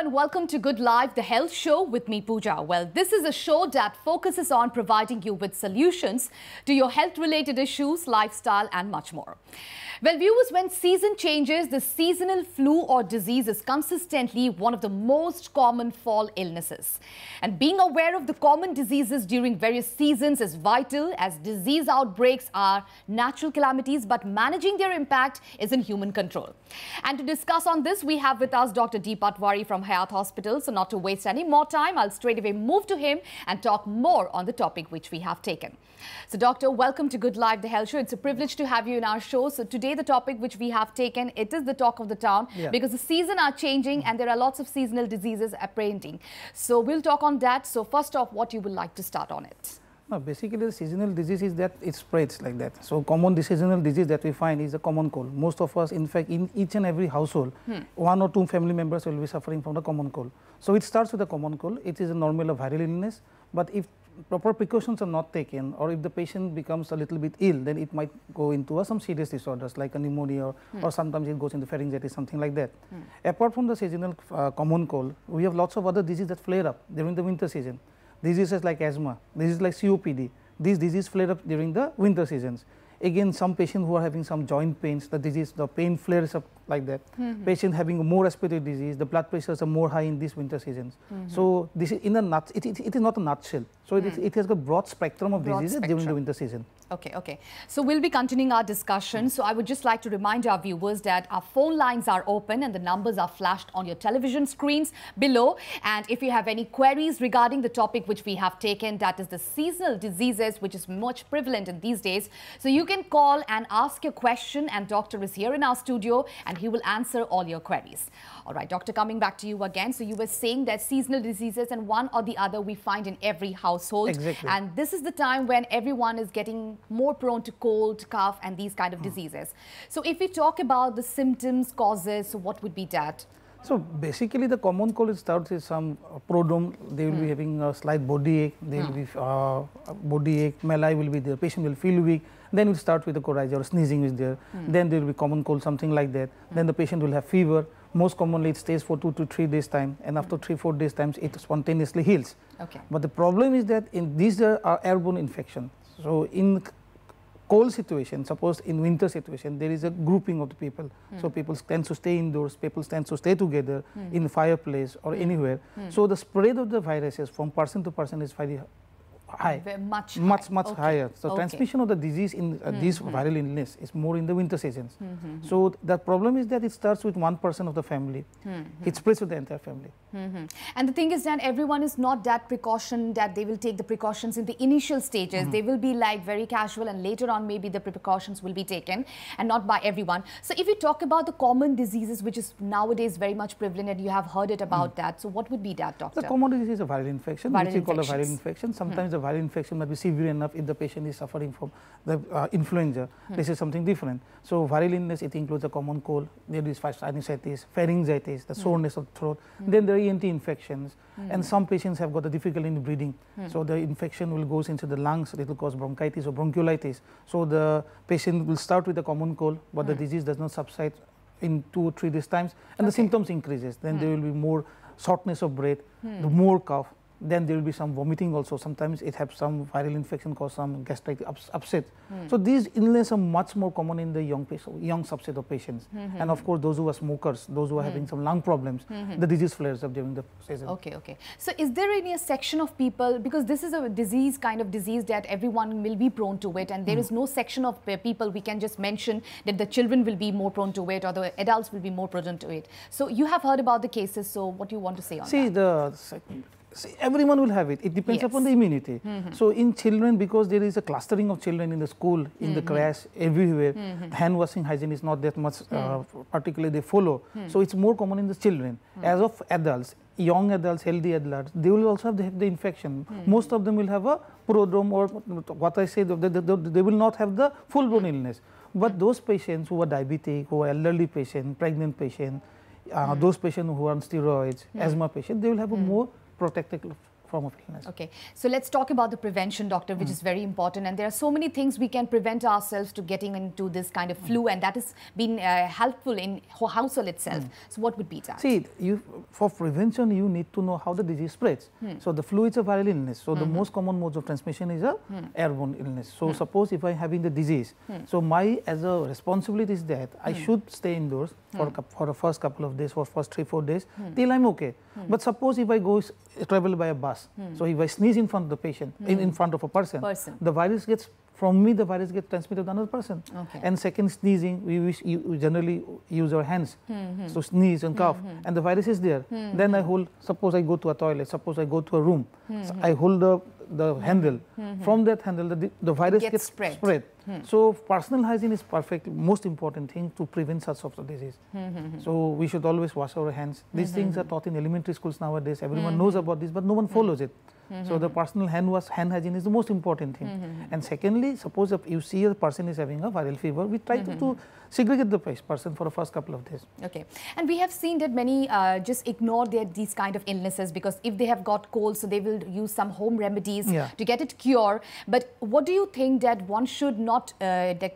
and welcome to Good Life, the health show with me, Pooja. Well, this is a show that focuses on providing you with solutions to your health-related issues, lifestyle and much more. Well, viewers, when season changes, the seasonal flu or disease is consistently one of the most common fall illnesses. And being aware of the common diseases during various seasons is vital, as disease outbreaks are natural calamities, but managing their impact is in human control. And to discuss on this, we have with us Dr. Patwari from Hayat Hospital. So not to waste any more time, I'll straight away move to him and talk more on the topic which we have taken. So Doctor, welcome to Good Life, the health show. It's a privilege to have you in our show. So today the topic which we have taken, it is the talk of the town because the season are changing and there are lots of seasonal diseases apprehending. So we'll talk on that. So first off, what you would like to start on it? No, basically the seasonal disease is that it spreads like that. So common seasonal disease that we find is a common cold. Most of us, in fact, in each and every household, one or two family members will be suffering from the common cold. So it starts with a common cold. It is a normal viral illness, but if proper precautions are not taken, or if the patient becomes a little bit ill, then it might go into some serious disorders like a pneumonia, or sometimes it goes into pharyngitis, something like that. Apart from the seasonal common cold, we have lots of other diseases that flare up during the winter season. Diseases like asthma, diseases like COPD, these diseases flare up during the winter seasons. Again, some patients who are having some joint pains, the pain flares up like that. Patients having more respiratory disease, the blood pressures are more high in these winter seasons. So this is in a nut, it is not a nutshell. So it has a broad spectrum of diseases during the winter season. Okay. So we'll be continuing our discussion. So I would just like to remind our viewers that our phone lines are open and the numbers are flashed on your television screens below. And if you have any queries regarding the topic which we have taken, that is the seasonal diseases, which is much prevalent in these days. So you can call and ask your question, and Doctor is here in our studio and he will answer all your queries. All right, Doctor, coming back to you again. So you were saying that seasonal diseases and one or the other we find in every household. Exactly. And this is the time when everyone is getting more prone to cold, cough and these kind of diseases. So if we talk about the symptoms, causes, so what would be that? So basically the common cold starts with some prodrome. They will be having a slight body ache, there will be body ache, malaise will be there, patient will feel weak. Then we'll start with the coryza or sneezing is there. Then there will be common cold, something like that. Then the patient will have fever. Most commonly it stays for 2 to 3 days time, and after 3-4 days times it spontaneously heals. But the problem is that in these are airborne infection. So in cold situation, suppose in winter situation, there is a grouping of the people. So people tend to stay indoors, people tend to stay together in the fireplace or anywhere. So the spread of the viruses from person to person is very high, much higher. So transmission of the disease in this viral illness is more in the winter seasons. So the problem is that it starts with one person of the family. It spreads to the entire family. And the thing is that everyone is not that precaution that they will take the precautions in the initial stages. They will be like very casual, and later on maybe the precautions will be taken, and not by everyone. So if you talk about the common diseases which is nowadays very much prevalent, and you have heard it about that, so what would be that, Doctor? The common disease is a viral infection, which we call a viral infection. Sometimes the viral infection might be severe enough if the patient is suffering from the influenza. This is something different. So viral illness, it includes a common cold, there is sinusitis, pharyngitis, the soreness of the throat. Then there are ENT infections, and some patients have got a difficulty in breathing. So the infection will go into the lungs, it will cause bronchitis or bronchiolitis. So the patient will start with a common cold, but the disease does not subside in 2 or 3 days times, and the symptoms increases. Then there will be more shortness of breath, the more cough. Then there will be some vomiting also. Sometimes it has some viral infection cause some gastric upset. So these illnesses are much more common in the young subset of patients. And of course, those who are smokers, those who are having some lung problems, the disease flares up during the season. Okay. So is there any section of people, because this is a disease, kind of disease that everyone will be prone to it, and there is no section of people we can just mention that the children will be more prone to it or the adults will be more prone to it. So you have heard about the cases, so what do you want to say on that? See, everyone will have it. It depends upon the immunity. So in children, because there is a clustering of children in the school, in the crash, everywhere, hand washing hygiene is not that much particularly they follow. So it's more common in the children. As of adults, young adults, healthy adults, they will also have the infection. Most of them will have a prodrome, or what I say, they will not have the full-blown illness. But those patients who are diabetic, who are elderly patient, pregnant patient, those patients who are on steroids, asthma patients, they will have a more protected form of illness. Okay, so let's talk about the prevention, doctor, which is very important. And there are so many things we can prevent ourselves to getting into this kind of flu, and that has been helpful in household itself. So what would be that? See, for prevention, you need to know how the disease spreads. So the flu is a viral illness. So the most common modes of transmission is a airborne illness. So suppose if I'm having the disease, so my as a responsibility is that I should stay indoors for the first couple of days, for first 3-4 days, till I'm okay. But suppose if I go travel by a bus, so if I sneeze in front of the patient, in front of a person, the virus gets from me, the virus gets transmitted to another person. Okay. And second, sneezing, we generally use our hands, so sneeze and cough, and the virus is there. Then I hold, suppose I go to a toilet, suppose I go to a room, so I hold the handle. From that handle, the virus gets spread. So personal hygiene is most important thing to prevent such of the disease. So we should always wash our hands. These things are taught in elementary schools nowadays. Everyone knows about this, but no one follows it. So the personal hand hygiene is the most important thing. And secondly, suppose if you see a person is having a viral fever, we try to segregate the person for the first couple of days. Okay, and we have seen that many just ignore these kind of illnesses because if they have got cold, so they will use some home remedies to get it cured. But what do you think that one should not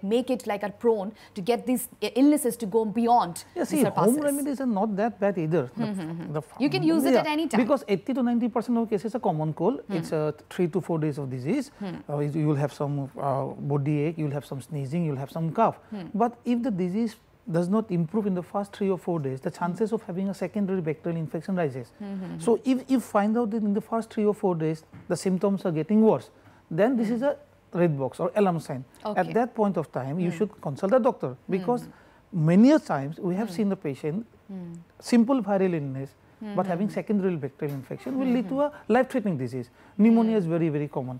make it like a prone to get these illnesses to go beyond? Yeah, see, home remedies are not that bad either. You can use it at any time. Because 80 to 90% of cases are common cold. It's 3 to 4 days of disease. You will have some body ache, you will have some sneezing, you will have some cough. But if the disease does not improve in the first 3 or 4 days, the chances of having a secondary bacterial infection rises. So if you find out that in the first 3 or 4 days the symptoms are getting worse, then this is a red box or alarm sign. At that point of time, you should consult a doctor, because many times we have seen the patient, simple viral illness, but having secondary bacterial infection will lead to a life-threatening disease. Pneumonia is very, very common.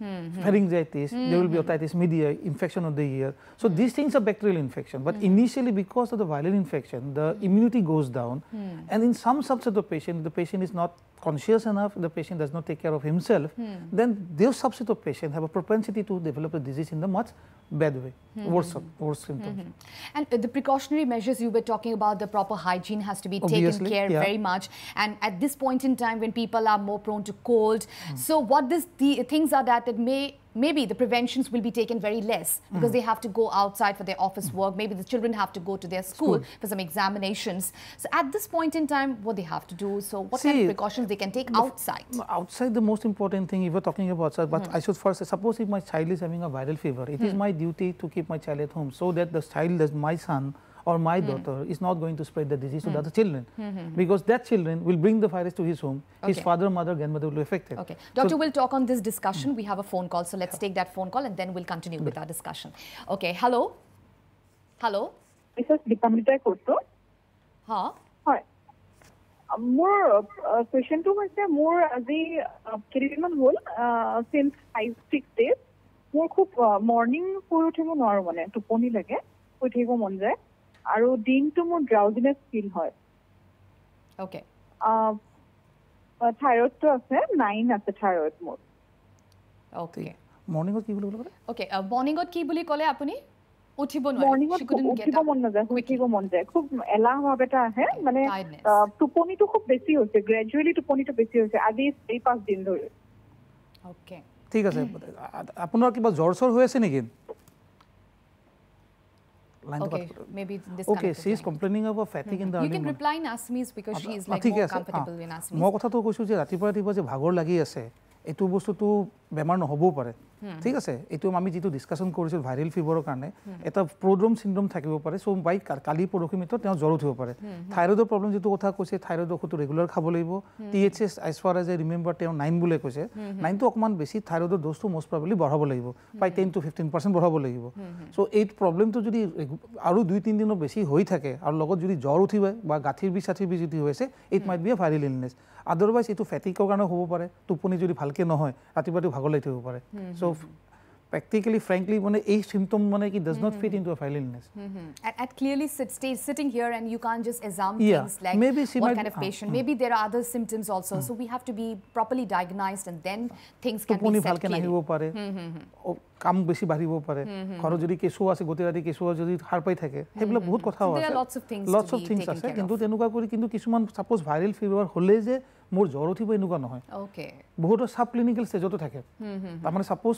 Pharyngitis, there will be otitis media, infection of the ear. So these things are bacterial infection, but initially because of the viral infection, the immunity goes down, and in some subset of the patient is not conscious enough, the patient does not take care of himself, then those subset of patients have a propensity to develop a disease in a much bad way, worse symptoms. And the precautionary measures you were talking about, the proper hygiene has to be taken care very much. And at this point in time when people are more prone to cold, so what the things are that maybe the preventions will be taken very less because they have to go outside for their office work. Maybe the children have to go to their school for some examinations. So at this point in time, what they have to do? So what kind of precautions they can take outside? Outside, the most important thing, if we're talking about outside, but I should first say, suppose if my child is having a viral fever, it is my duty to keep my child at home so that the child, my son or my daughter, is not going to spread the disease to the other children, because that children will bring the virus to his home. His father, mother, grandmother will be affected. Okay, doctor, we'll talk on this discussion. We have a phone call, so let's take that phone call and then we'll continue with our discussion. Okay, hello. Hello. This is Dikamita Koto. Huh? Hi. More question to myself, more as a Kiriman whole since 5-6 days. More morning for uthebo noaru mane tuponi lage uthibo mon jay aru din to more drowsiness feel hoy. Okay. Thyroid to ase 9 ase thyroid more. Okay. Morning what ki boli kole? Okay, morning what ki boli kole apuni? Uthibo noare. Morning what uthibo mon naja, uthibo mon jay. Khub elah bhabe ta ahe mane tuponi to khub beshi hoise, gradually tuponi to beshi hoise aji 4-5 din dhore. Okay. ঠিক আছে আপোনাৰ কিবা জ্বৰ চৰ হৈ আছে নেকি Okay, maybe this okay, she is complaining about fatigue in the you can reply in Assamese because she is like more comfortable in Assamese. মই কথাটো কৈছো যে ৰাতিপুৱা যে ভাগৰ লাগি আছে এটো বস্তুটো বেমাৰ নহবও পাৰে ঠিক আছে এটো আমি যেটো ডিসকাশন কৰিছো ভাইরাল ফিভাৰৰ কাৰণে এটা প্ৰড্ৰোম সিনড্ৰোম থাকিব পাৰে সো বাই কালি পৰখি মিটো তেওঁ জ্বৰ উঠিব পাৰে থাইৰয়ডৰ প্ৰবলেম যেটো কথা কৈছে থাইৰয়ড ঔষধটো ৰেগুলাৰ খাব লাগিব THS as far as I remember তেওঁ 9 বুলে কৈছে 9 তো অকমান বেছি থাইৰয়ডৰ ডোজটো মোস্ট প্ৰবাবলি বঢ়াব লাগিব বাই 10 to 15% বঢ়াব লাগিব সো এই প্ৰবলেমটো যদি আৰু 2-3 দিনৰ বেছি হৈ থাকে আৰু লগত যদি জ্বৰ উঠিব বা গাঁঠিৰ বিষ যদি হৈছে it might be a viral illness otherwise এটো ফ্যাটিকৰ কাৰণে হ'ব পাৰে টোপনি যদি ভালকে নহয় ৰাতিপুৱাটো ভাগৰ লাগি থাকিব পাৰে so practically frankly one a symptom one does not fit into a viral illness and clearly sitting here and you can't just assume things like maybe she what kind of patient maybe there are other symptoms also so we have to be properly diagnosed and then things can be set clearly nahibo pare কাম বেছি বাঢ়িব পাৰে ঘৰ যদি কেছু আছে গতি ৰাতি কেছু যদি হার পাই থাকে হেবলা বহুত কথা আছে there are lots of things আছে কিন্তু তেনুকা কৰি কিন্তু কিছুমান সাপোজ ভাইরাল ফিভার হলে যে মোৰ জ্বৰ উঠিব এনেকুৱা নহয় ওকে বহুতো সাব ক্লিনিক্যাল স্টেজতো থাকে তাৰ মানে সাপোজ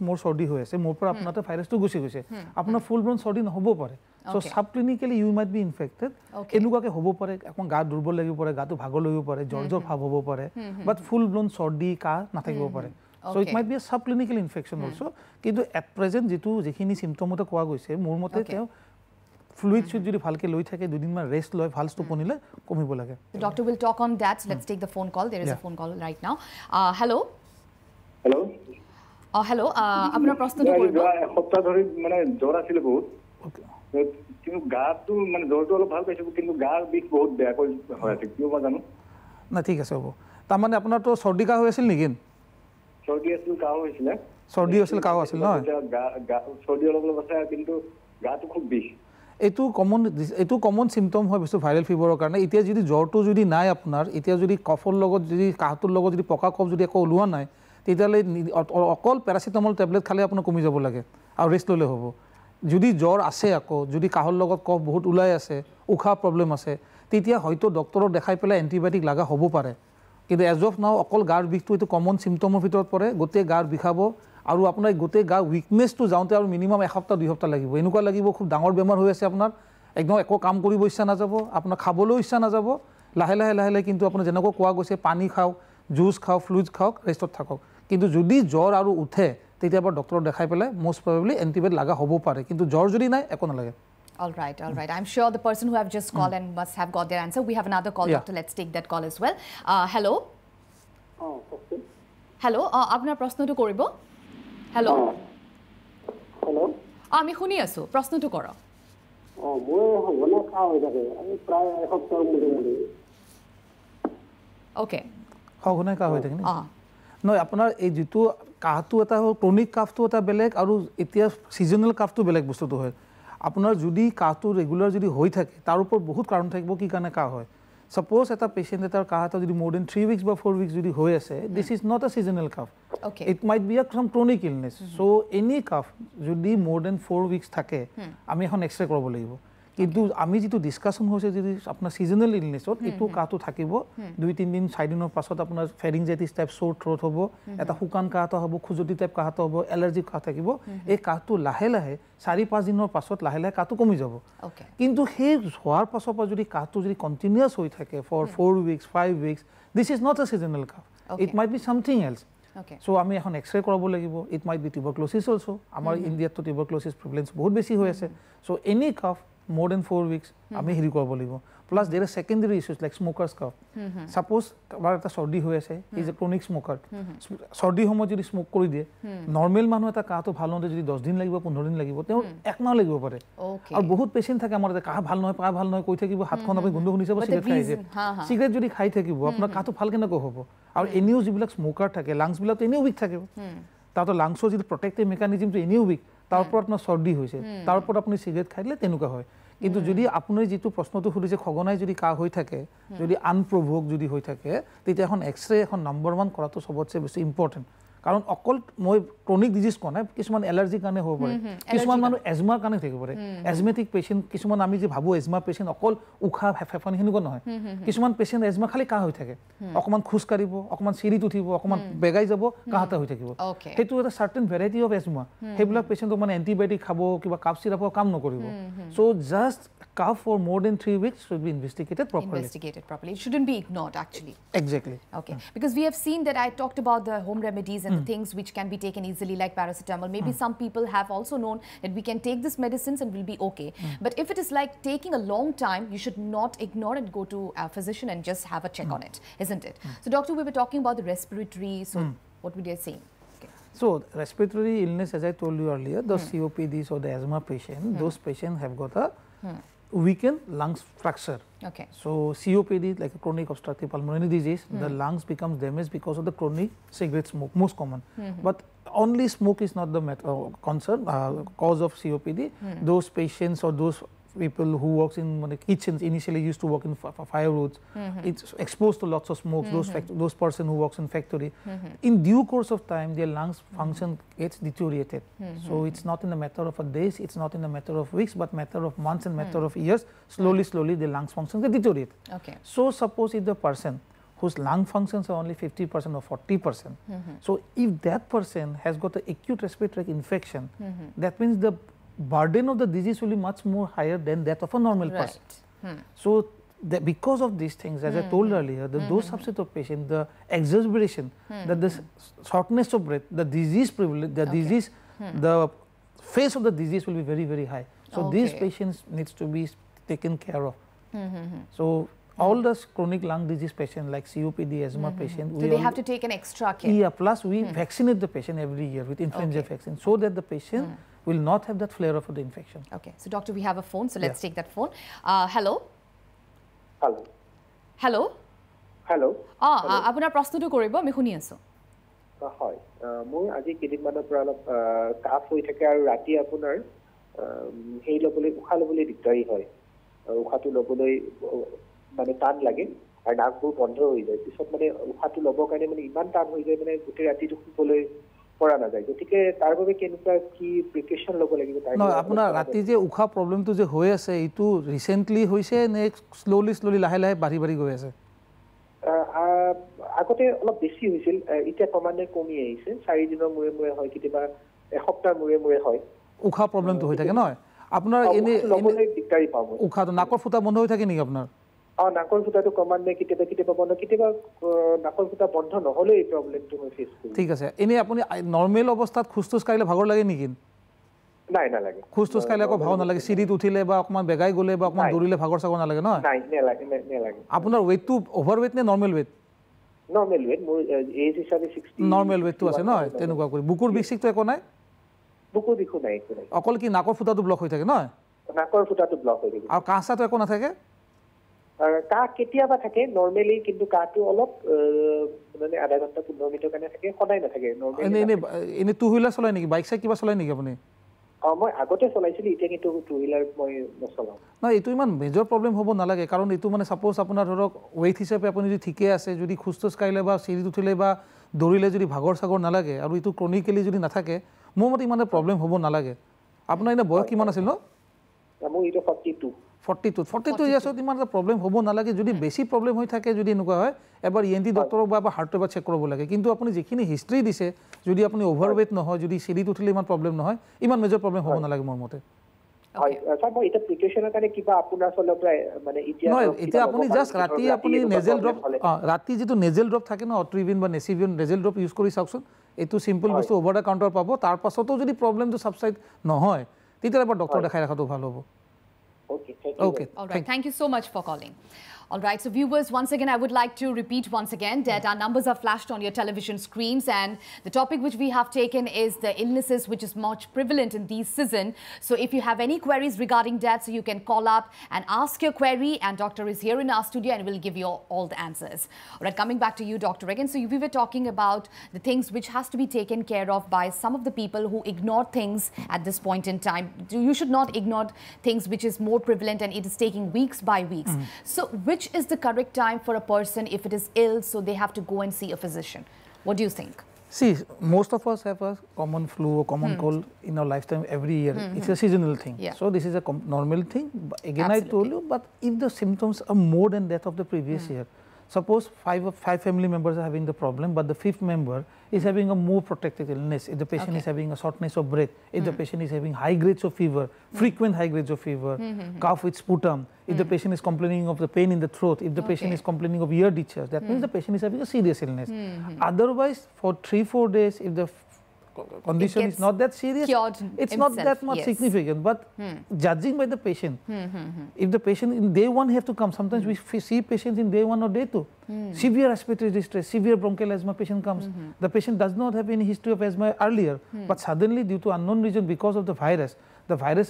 মোৰ সৰ্দি হৈ আছে মোৰ পৰা আপোনাতে ভাইৰাছটো গুচি গৈছে আপোনাৰ ফুল ব্লন সৰ্দি নহব পাৰে so subclinically you might be infected এনেকুৱাকে হ'ব পাৰে এখন গা দুৰ্বল লাগিব পাৰে গাটো ভাগৰ লাগিব পাৰে জ্বৰ ভাৱ হ'ব পাৰে বাট ফুল ব্লন সৰ্দি কাহ নাথাকিব পাৰে so it might be a sub clinical infection also কিন্তু এট প্ৰেজেন্ট যেটো যিখিনি সিম্পটমতে কোৱা গৈছে মোৰ মতে তেওঁ fluid should যদি ভালকে লৈ থাকে দুদিন মান ৰেষ্ট লয় ভাল টোপনিলে কমিব লাগে Doctor will talk on that. Let's take the phone call. There is a phone call right now. Hello. Hello. আপোনাৰ প্ৰশ্নটো কৰিব সপ্তাহ ধৰি মানে জ্বৰ আছিল বহুত কিন্তু গাটো মানে জ্বৰটো অলপ ভাল পাইছো কিন্তু গাৰ বিষ বহুত বেয়া কৰি হৈ আছে কিয় বা জানো না ঠিক আছে হ'ব তাৰ মানে আপোনাৰ তো সৰ্দি কাহ হৈ আছিল নেকি সৰ্দি আছিল কাহ হৈছিল কাহ আছিল নহয় সৰ্দি অলপ আছে কিন্তু গাটো খুব বিষ এইটো কমন সিম্পটম হয় বেছি ভাইৰেল ফিভাৰৰ কাৰণে এতিয়া যদি জ্বৰটো যদি নাই আপোনাৰ এতিয়া যদি কফৰ লগত যদি কাহটোৰ লগত যদি পকা কফ যদি একো ওলোৱা নাই তেতিয়ালে অকল প্যাৰাসিটামল টেবলেট খালে আপোনাৰ কমি যাব লাগে আৰু ৰেষ্ট ললে হ'ব যদি জ্বৰ আছে আকৌ যদি কাহৰ লগত কফ বহুত ওলাই আছে উখা প্ৰবলেম আছে তেতিয়া হয়তো ডক্টৰক দেখাই পেলাই এন্টিবায়োটিক লাগা হ'ব পাৰে কিন্তু এজ অফ নাও অকল গাৰ বিষটো এইটো কমন সিম্পটমৰ ভিতৰত পৰে গোটেই গাৰ বিষাব আৰু আপোনাৰ গোটেই গা উইকনেছটো যাওঁতে আৰু মিনিমাম এসপ্তাহ 2 সপ্তাহ লাগিব এনেকুৱা লাগিব খুব ডাঙৰ বেমাৰ হৈ আছে আপোনাৰ একদম একো কাম কৰিব ইচ্ছা নাযাব আপোনাৰ খাবলৈ ইচ্ছা নাযাব লাহে লাহে কিন্তু আপোনাৰ যেনেকৈ কোৱা গৈছে পানী খাওক জুচ খাওক ফ্লুইডছ খাওক ৰেষ্টত থাকক কিন্তু যদি জ্বৰ আৰু উঠে তেতিয়া আবার ডক্টৰক দেখাই পেলাই মোস্ট প্ৰবাবলি এন্টিবায়োটিক লাগা হ'ব পাৰে কিন্তু জ্বৰ যদি নাই একো নালাগে All right. I'm sure the person who have just called and must have got their answer. We have another call, doctor. Let's take that call as well. Hello. Hello. আপনার প্রশ্নটো কৰিব Hello. Hello. আমি শুনি আছো প্ৰশ্নটো কৰ মই হবলে কাহ হৈ থাকে আমি প্ৰায় এসপ্তাহ মুলি ওকে হগনে কাহ হৈ থাকে নহয় আপোনাৰ এই যেটো কাহটো এটা ক্ৰনিক কাহটো এটা বেলেগ আৰু এতিয়া সিজনাল কাহটো বেলেগ বস্তুটো হয় আপোনাৰ যদি কাহটো ৰেগুলাৰ যদি হৈ থাকে তাৰ ওপৰত বহুত কাৰণ থাকিব কি কাৰণে কাহ হয় Suppose এটা patient এটাৰ কাহটো যদি more than 3 weeks বা 4 weeks যদি হৈ আছে this is not a seasonal cough okay it might be some chronic illness so any cough যদি more than 4 weeks থাকে আমি এখন এক্স-ৰে কৰিব লাগিব কিন্তু আমি যেটো ডিসকাশন হৈছে যদি আপোনাৰ সিজনাল ইলনেছত এটো কাহটো থাকিব 2-3 দিন 4 দিনৰ পাছত আপোনাৰ ফেৰিঞ্জাইটিছ টাইপ সৰ থ্ৰোট হ'ব এটা হুকান কাহটো হ'ব খুজতি টাইপ কাহটো হ'ব এলাৰ্জি কাহ থাকিব এই কাহটো লাহে 4-5 দিনৰ পাছত লাহে কাহটো কমি যাব কিন্তু সেই হোৱাৰ পাছৰ পৰা যদি কাহটো যদি কন্টিনিউয়াস হৈ থাকে for 4 weeks 5 weeks this is not a seasonal cough it might be something else so আমি এখন এক্স-ৰে কৰাব লাগিব it might be tuberculosis also আমাৰ ইন্ডিয়াত তো tuberculosis prevalence বহুত বেছি হৈ আছে so any cough more than 4 weeks আমি হেৰি কৰিব লাগিব plus there are secondary issues like smokers cough suppose আমাৰ এটা সৰ্দি হৈ আছে is a chronic smoker সৰ্দি সময় যদি স্মোক কৰি দিয়ে নরমাল মানুহ এটা কাহটো ভাল নহতে যদি 10 দিন লাগিব 15 দিন লাগিব তেও এক মাহ লাগিব পাৰে আৰু বহুত পেশেন্ট থাকে আমাৰ কাহ ভাল নহয় কৈ থাকিব হাতখন আপুনি গন্ধ শুনিছে বা সিগাৰেট খাইছে সিগাৰেট যদি খাই থাকিব আপোনাৰ কাহটো ভাল কেনে হ'ব আৰু এনিও যিবিলাক স্মোকাৰ থাকে লাংছ বিলাক এনিও উইক থাকিব তাতো লাংছৰ যদি প্ৰটেক্টিভ মেকানিজমটো এনিও উইক তাৰ ওপৰত আপোনাৰ সৰ্দি হৈছে তাৰ ওপৰত আপুনি সিগাৰেট খাইলে তেনেকুৱা হয় কিন্তু যদি আপুনি যেটো প্ৰশ্নটো খুদিছে খগনাই যদি কাহ হৈ থাকে যদি আনপ্ৰভোক যদি হৈ থাকে তেতিয়া এখন এক্স-ৰে এখন নম্বৰ 1 কৰাটো সবতছে বেছি ইম্পৰ্টেন্ট কাৰণ অকল মই ক্ৰনিক ডিজিজ কোনে কিছুমান এলাৰ্জি কাৰণে হ'ব পাৰে কিছুমান মানুহ এজমা কাৰণে থাকিব পাৰে এজমেটিক পেশেন্ট কিছুমান আমি যে ভাবো এজমা পেশেন্ট অকল উখা ফেফানি হেনুকা নহয় কিছুমান পেশেন্ট এজমা খালি কাহ হৈ থাকে অকমান খুস কাৰিব অকমান চিৰিত উঠিব অকমান বেগাই যাব কাহটা হৈ থাকিব হেতু এটা সাৰ্টেন ভেৰাইটি অফ এজমা হেবলা পেশেন্টক মানে এন্টিবায়োটিক খাব কিবা কাফ সিৰাপ কাম নকৰিব so just cough for more than 3 weeks should be investigated properly. It shouldn't be ignored actually. Exactly. Okay. Because we have seen that I talked about the home remedies and the things which can be taken easily like paracetamol. Maybe some people have also known that we can take these medicines and we'll be okay. But if it is like taking a long time, you should not ignore and go to a physician and just have a check on it, isn't it? So doctor, we were talking about the respiratory. So what would you say? So respiratory illness, as I told you earlier, those COPDs or the asthma patient, those patients have got a weakened lungs structure. Okay. So COPD, like a chronic obstructive pulmonary disease, the lungs becomes damaged because of the chronic cigarette smoke, most common. But only smoke is not the concern, cause of COPD. Those patients or those people who works in kitchens initially used to work in firewoods, it's exposed to lots of smoke, those person who works in factory, in due course of time their lungs function gets deteriorated. So it's not in a matter of a days, it's not in a matter of weeks, but matter of months and matter of years, slowly their lungs function get deteriorate. Okay. So suppose if the person whose lung functions are only 50% or 40%. So if that person has got an acute respiratory infection, that means the burden of the disease will be much more higher than that of a normal person. So because of these things, as I told earlier, those subset of patients, the exacerbation, that the shortness of breath, the disease privilege, the disease, the phase of the disease will be very, very high. So these patients needs to be taken care of. So all the chronic lung disease patients like COPD, asthma patients, so they have to take an extra care. Yeah, plus we vaccinate the patient every year with influenza vaccine so that the patient will not have that flare up of the infection. Okay, so doctor, we have a phone, so let's take that phone. Hello. Hello. Hello. Hello. Apunar prashnoto koribo, ami shuni asu. Hoy, moi aji kedinmaনৰ পৰা অলপ calf হৈ থাকে আৰু ৰাতি আপোনাৰ হেই লবলৈ উখা লবলৈ দিগদাৰি হয়। উখাটো লবলৈ মানে টান লাগে আৰু নাকবোৰ বন্ধ হৈ যায়। পিছত মানে উখাটো লবৰ কাৰণে মানে ইমান টান হৈ যায় মানে গোটেই ৰাতিটো শুবলৈ পৰা নাযায়। গতিকে তাৰ বাবে কেনেকুৱা কি প্ৰিকশ্যন ল'ব লাগিব তাৰ? নহয়, আপোনাৰ ৰাতি যে উখা প্ৰব্লেমটো যে হৈ আছে এইটো ৰিসেন্টলি হৈছে নে স্লোলি লাহে লাহে বাঢ়ি গৈ আছে? আগতে অলপ বেছি হৈছিল, এতিয়া ক্ৰমান্বয়ে কমি আহিছে। 4 দিনৰ মূৰে মূৰে হয়, কেতিয়াবা এসপ্তাহ মূৰে মূৰে হয়। উখা প্ৰব্লেমটো হৈ থাকে নহয়? আপোনাৰ এনে দিগদাৰি পাব। উখাটো নাকৰ ফুটা বন্ধ হৈ থাকে নেকি আপোনাৰ? নাকৰ ফুটাটো ক্ৰমান্বয়ে কেতিয়াবা বন্ধ, কেতিয়াবা নাকৰ ফুটা বন্ধ নহ'লে এই প্ৰব্লেমটো মই ফেচ কৰোঁ। ঠিক আছে। এনে আপুনি নৰ্মেল অৱস্থাত খোজ কাঢ়িলে ভাগৰ লাগে নেকি? নাই, নালাগে। খোজ কাঢ়িলে আকৌ ভাগৰ নালাগে? চিৰিত উঠিলে বা অকমান বেগাই গ'লে বা অকমান দৌৰিলে ভাগৰ চাগৰ নালাগে নহয়? নাই, নালাগে। আপোনাৰ ৱেটটো অভাৰ ৱেট নে নৰ্মেল ৱেট? নৰ্মেল ৱেট, মোৰ এজ হিচাপে 60। নৰ্মেল ৱেটটো আছে নহয়? তেনেকুৱা কৰি বুকুৰ বিষ-চিকটো একো নাই? বুকুৰ বিষো নাই, একো নাই। অকল কি নাকৰ ফুটাটো ব্লক হৈ থাকে নহয়? নাকৰ ফুটাটো ব্লক হৈ থাকে। আৰু কাহ-চাহটো একো নাথাকে? কাহ কেতিয়াবা থাকে নৰ্মেলি, কিন্তু কাহটো অলপ মানে আধা ঘণ্টা 15 মিনিটৰ কাৰণে থাকে, সদায় নাথাকে। এনে টু হুইলাৰ চলাই নেকি? বাইক চাইক কিবা চলাই নেকি আপুনি? মই আগতে চলাইছিলোঁ, এতিয়া কিন্তু টু হুইলাৰ মই নচলাওঁ। নহয়, এইটো ইমান মেজৰ প্ৰব্লেম হ'ব নালাগে, কাৰণ এইটো মানে ছাপ'জ আপোনাৰ ধৰক ৱেইট হিচাপে আপুনি যদি ঠিকে আছে, যদি খোজ কাঢ়িলে বা চিৰিত উঠিলে বা দৌৰিলে যদি ভাগৰ চাগৰ নালাগে আৰু এইটো ক্ৰনিকেলি যদি নাথাকে, মোৰ মতে ইমান প্ৰব্লেম হ'ব নালাগে। আপোনাৰ এনে বয়স কিমান আছিল ন? মোৰ এইটো 42 ইয়াৰ্ছত ইমান এটা প্ৰব্লেম হ'ব নালাগে। যদি বেছি প্ৰব্লেম হৈ থাকে, যদি এনেকুৱা হয়, এবাৰ ENT ডক্টৰক বা হাৰ্টৰ এবাৰ চেক কৰিব লাগে। কিন্তু আপুনি যিখিনি হিষ্ট্ৰী দিছে, যদি আপুনি অভাৰৱেট নহয়, যদি চিৰিত উঠিলে ইমান প্ৰব্লেম নহয়, ইমান মেজৰ প্ৰব্লেম হ'ব নালাগে মোৰ মতে। এতিয়া আপুনি জাষ্ট ৰাতি আপুনি নেজেল ড্ৰপ, ৰাতি যিটো নেজেল ড্ৰপ থাকে ন, অট্ৰিভিন বা নেচিভিন নেজেল ড্ৰপ ইউজ কৰি চাওকচোন। এইটো চিম্পল বস্তু, অভাৰ দ্য কাউণ্টাৰ পাব। তাৰ পাছতো যদি প্ৰব্লেমটো ছাবচাইড নহয়, তেতিয়াহ'লে এবাৰ ডক্টৰ দেখাই ৰখাটো ভাল হ'ব। Okay. All right. Thank you so much for calling. All right, so viewers, once again, I would like to repeat once again that our numbers are flashed on your television screens, and the topic which we have taken is the illnesses which is much prevalent in this season. So if you have any queries regarding that, so you can call up and ask your query, and doctor is here in our studio and will give you all the answers. All right, coming back to you, doctor, again, so we were talking about the things which has to be taken care of by some of the people who ignore things at this point in time. You should not ignore things which is more prevalent and it is taking weeks by weeks. So which is the correct time for a person if it is ill, so they have to go and see a physician? What do you think? See, most of us have a common flu or common cold in our lifetime every year. It's a seasonal thing. So this is a normal thing. But again, I told you, but if the symptoms are more than that of the previous year, suppose five family members are having the problem, but the fifth member is having a more protected illness. If the patient is having a shortness of breath, if the patient is having high grades of fever, frequent high grades of fever, cough with sputum, if the patient is complaining of the pain in the throat, if the patient is complaining of ear ditches, that means the patient is having a serious illness. Otherwise, for 3-4 days, if the condition is not that serious, it's not that much significant. But judging by the patient, if the patient in day 1 have to come, sometimes we see patients in day 1 or day 2. Severe respiratory distress, severe bronchial asthma patient comes. The patient does not have any history of asthma earlier, but suddenly due to unknown reason because of the virus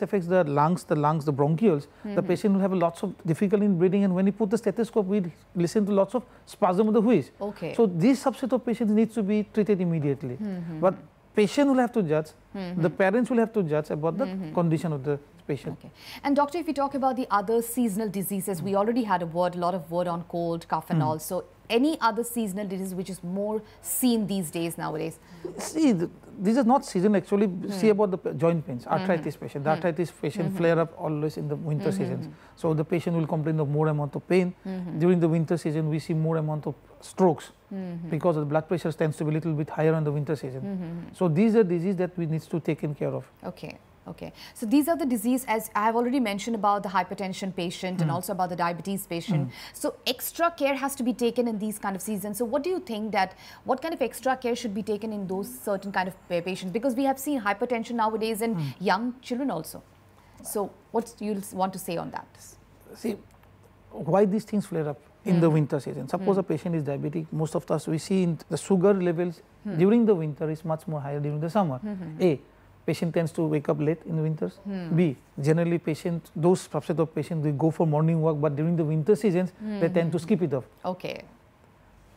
affects the lungs, the bronchioles. The patient will have lots of difficulty in breathing, and when you put the stethoscope, we listen to lots of spasm of the wheeze. So this subset of patients needs to be treated immediately. But patient will have to judge, the parents will have to judge about the condition of the patient. And doctor, if we talk about the other seasonal diseases, we already had a lot of word on cold, cough and all. So any other seasonal disease which is more seen these days nowadays? See, this is not season actually. See about the joint pains, arthritis patient. The arthritis patient flare up always in the winter seasons. So the patient will complain of more amount of pain. During the winter season, we see more amount of strokes because the blood pressure tends to be a little bit higher in the winter season. So these are diseases that we need to take care of. Okay. Okay, so these are the disease, as I have already mentioned about the hypertension patient and also about the diabetes patient. So extra care has to be taken in these kind of seasons. So what do you think that, what kind of extra care should be taken in those certain kind of patients? Because we have seen hypertension nowadays in young children also. So what do you want to say on that? See, why these things flare up in the winter season? Suppose a patient is diabetic, most of us we see in the sugar levels during the winter is much more higher during the summer. A, patient tends to wake up late in the winters. B, generally those subset of patients, they go for morning walk, but during the winter seasons, they tend to skip it off. Okay.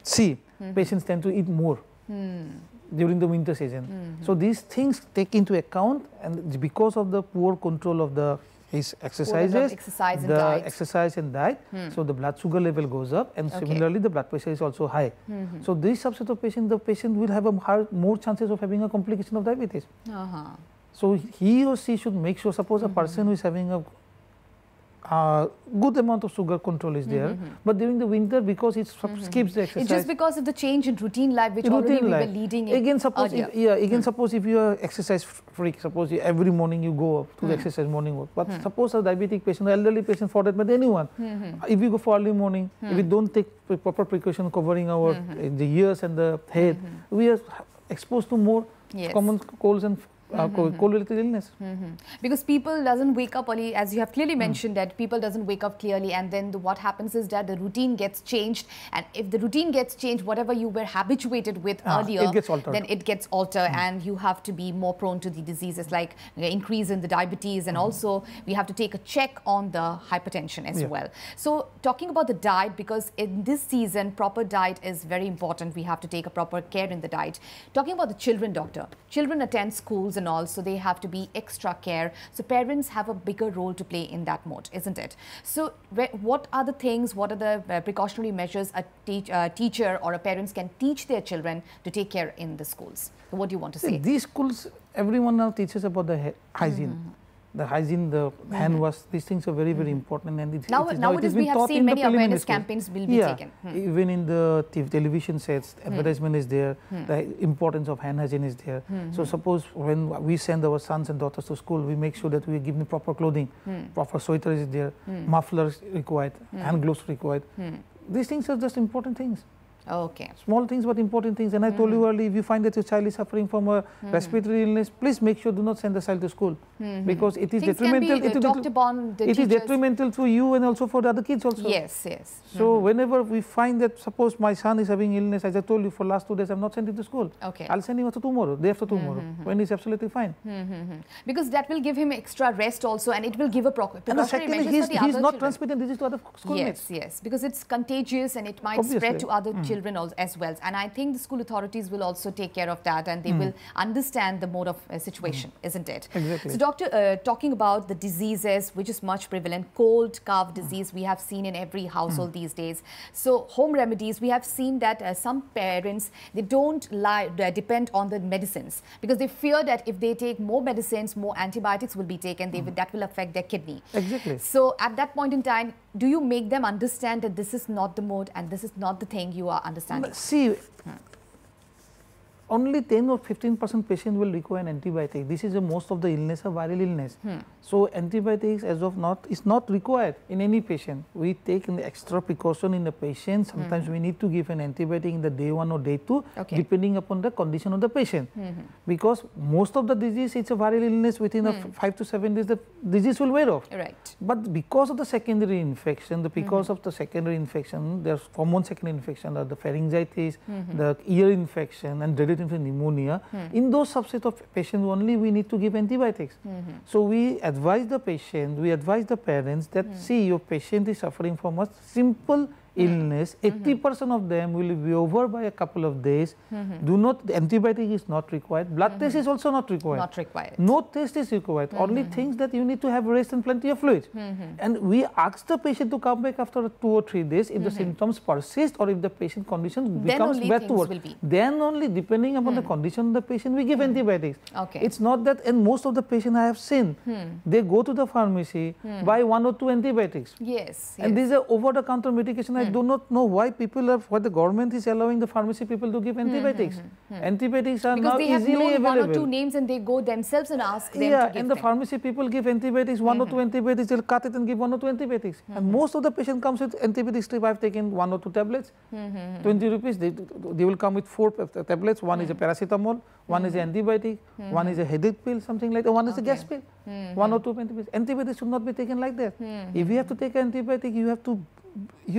C, patients tend to eat more during the winter season. So these things take into account, and because of the poor control of his exercises, exercise and diet, so the blood sugar level goes up, and similarly the blood pressure is also high. So this subset of patient, the patient will have more chances of having a complication of diabetes. So he or she should make sure, suppose a person who is having a good amount of sugar control is there, but during the winter, because it skips the exercise. It's just because of the change in routine life which already we were leading in again, suppose if, suppose if you are exercise freak, suppose every morning you go up to the exercise morning walk, but suppose a diabetic patient, an elderly patient, for that matter, anyone, if we go for early morning, if we don't take proper precaution covering our the ears and the head, we are exposed to more common colds and cold-related illness. Because people doesn't wake up early, as you have clearly mentioned that people doesn't wake up clearly, and then what happens is that the routine gets changed, and if the routine gets changed, whatever you were habituated with earlier, then it gets altered, and you have to be more prone to the diseases like increase in the diabetes, and also we have to take a check on the hypertension as well. So talking about the diet, because in this season proper diet is very important, we have to take a proper care in the diet. Talking about the children, doctor, children attend schools and all, so they have to be extra care. So parents have a bigger role to play in that mode, isn't it? So what are the things, what are the precautionary measures a teacher or a parents can teach their children to take care in the schools? So what do you want to say? These schools, everyone now teaches about the hygiene. The hygiene, the hand wash, these things are very, very important. And nowadays we have seen many awareness campaigns will be taken. Even in the television sets, advertisement is there, the importance of hand hygiene is there. So suppose when we send our sons and daughters to school, we make sure that we give them proper clothing, proper sweater is there, mufflers required, hand gloves required. These things are just important things. Okay. Small things but important things. And I told you earlier, if you find that your child is suffering from a respiratory illness, please make sure do not send the child to school because it is detrimental. It is detrimental to you and also for the other kids also. Yes, yes. So whenever we find that, suppose my son is having illness, as I told you, for last 2 days I'm not sending to school. Okay. I'll send him after tomorrow, day after tomorrow, when he's absolutely fine. Because that will give him extra rest also, and it will give a proper precautionary measures for the he's not transmitting disease to other schoolmates. Yes, yes, because it's contagious and it might spread to other children as well. And I think the school authorities will also take care of that, and they will understand the mode of situation, isn't it? Exactly. So doctor, talking about the diseases which is much prevalent, cold, cough disease we have seen in every household these days. So home remedies, we have seen that some parents, they don't depend on the medicines because they fear that if they take more medicines, more antibiotics will be taken, that will affect their kidney. Exactly. So at that point in time, do you make them understand that this is not the mode and this is not the thing you are understanding? See, only 10 or 15% patient will require an antibiotic. This is most of the illness, a viral illness. So antibiotics as of now is not required in any patient. We take an extra precaution in the patient. Sometimes we need to give an antibiotic in the day 1 or day 2, depending upon the condition of the patient. Because most of the disease, it's a viral illness, within 5 to 7 days the disease will wear off. Right. But because of the secondary infection, there's common secondary infection, the pharyngitis, the ear infection and dreaded pneumonia. In those subset of patients only we need to give antibiotics. So we advise the patient, we advise the parents that see your patient is suffering from a simple illness, 80% of them will be over by a couple of days. Do not, the antibiotic is not required. Blood test is also not required. Not required. No test is required. Only things that you need to have rest and plenty of fluids. And we ask the patient to come back after 2 or 3 days if the symptoms persist or if the patient condition becomes bad to worse. Then only, depending upon the condition of the patient, we give antibiotics. Okay. It's not that, and most of the patients I have seen, they go to the pharmacy, buy 1 or 2 antibiotics. Yes. And these are over-the-counter medication. I do not know why why the government is allowing the pharmacy people to give antibiotics. Antibiotics are now easily available. Because they have known 1 or 2 names and they go themselves and ask them to give and the pharmacy people give antibiotics, 1 or 2 antibiotics, they'll cut it and give 1 or 2 antibiotics. And most of the patient comes with antibiotic strip. I've taken 1 or 2 tablets, 20 rupees. They will come with 4 tablets. One is a paracetamol, one is an antibiotic, one is a headache pill, something like that, one is a gas pill. 1 or 2 antibiotics. Antibiotics should not be taken like that. If you have to take antibiotic, you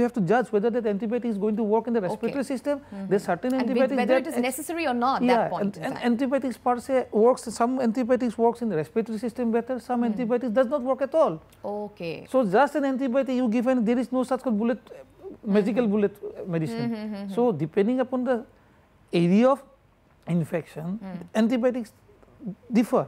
have to judge whether that antibiotic is going to work in the respiratory system. There's certain antibiotics whether it is necessary or not. That point. And antibiotics per se works. Some antibiotics works in the respiratory system better. Some antibiotics does not work at all. Okay. So just an antibiotic you give, and there is no such called magical bullet medicine. So depending upon the area of infection, antibiotics differ.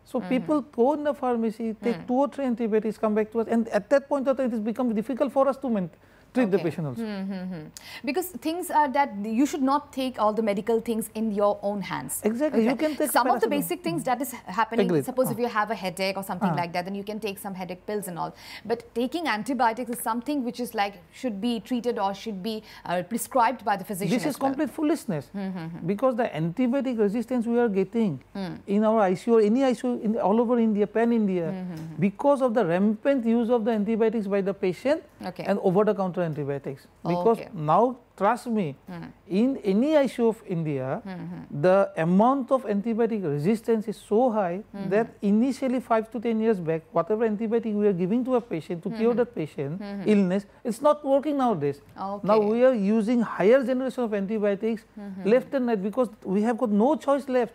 So people go in the pharmacy, take 2 or 3 antibiotics, come back to us, and at that point of time, it becomes difficult for us to treat the patient also. Because things are that you should not take all the medical things in your own hands. Exactly. You can take some of the basic things that is happening. Agreed. Suppose if you have a headache or something like that, then you can take some headache pills and all. But taking antibiotics is something which is like should be treated or should be prescribed by the physician. This is complete foolishness because the antibiotic resistance we are getting in our ICU or any ICU all over India, pan-India, because of the rampant use of the antibiotics by the patient and over-the-counter antibiotics. Because now, trust me, in any ICU of India, the amount of antibiotic resistance is so high that initially 5 to 10 years back, whatever antibiotic we are giving to a patient to cure that patient illness, it's not working nowadays. Now we are using higher generation of antibiotics left and right because we have got no choice left.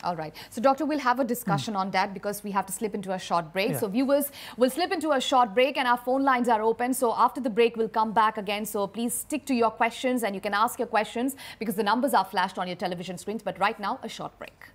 All right. So, Doctor, we'll have a discussion on that because we have to slip into a short break. So, viewers, we'll slip into a short break and our phone lines are open. So, after the break, we'll come back again. So, please stick to your questions and you can ask your questions because the numbers are flashed on your television screens. But right now, a short break.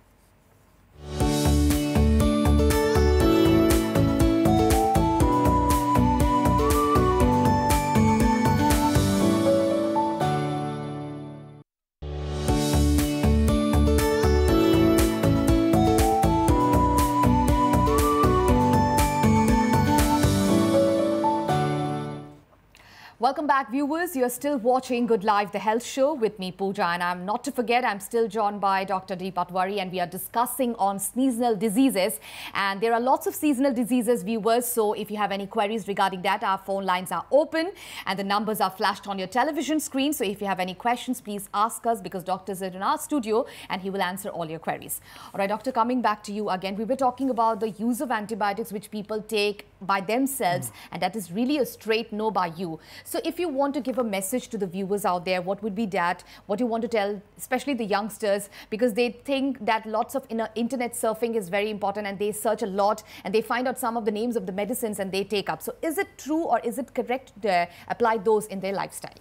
Welcome back, viewers. You're still watching Good Life, the health show with me, Pooja. And I'm not to forget, I'm still joined by Dr. D. Patwari, and we are discussing on seasonal diseases. And there are lots of seasonal diseases, viewers. So if you have any queries regarding that, our phone lines are open and the numbers are flashed on your television screen. So if you have any questions, please ask us because Doctor is in our studio and he will answer all your queries. All right, Doctor, coming back to you again, we were talking about the use of antibiotics which people take by themselves, and that is really a straight no by you. So if you want to give a message to the viewers out there, what would be that? What you want to tell, especially the youngsters, because they think that lots of internet surfing is very important and they search a lot and they find out some of the names of the medicines and they take up. So is it true or is it correct to apply those in their lifestyle?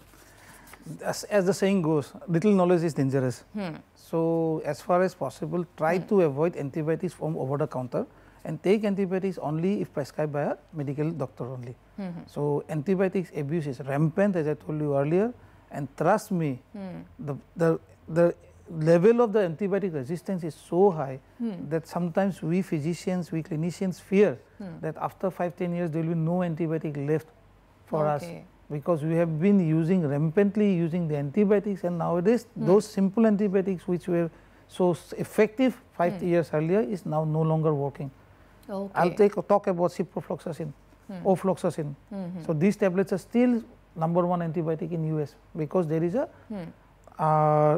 As the saying goes, little knowledge is dangerous. So as far as possible, try to avoid antibiotics from over the counter and take antibiotics only if prescribed by a medical doctor only. So antibiotics abuse is rampant, as I told you earlier, and trust me, the level of the antibiotic resistance is so high that sometimes we physicians, we clinicians fear that after 5-10 years there will be no antibiotic left for us, because we have been rampantly using the antibiotics, and nowadays those simple antibiotics which were so effective 5 years earlier is now no longer working. I'll talk about ciprofloxacin, ofloxacin. So these tablets are still #1 antibiotic in US because there is a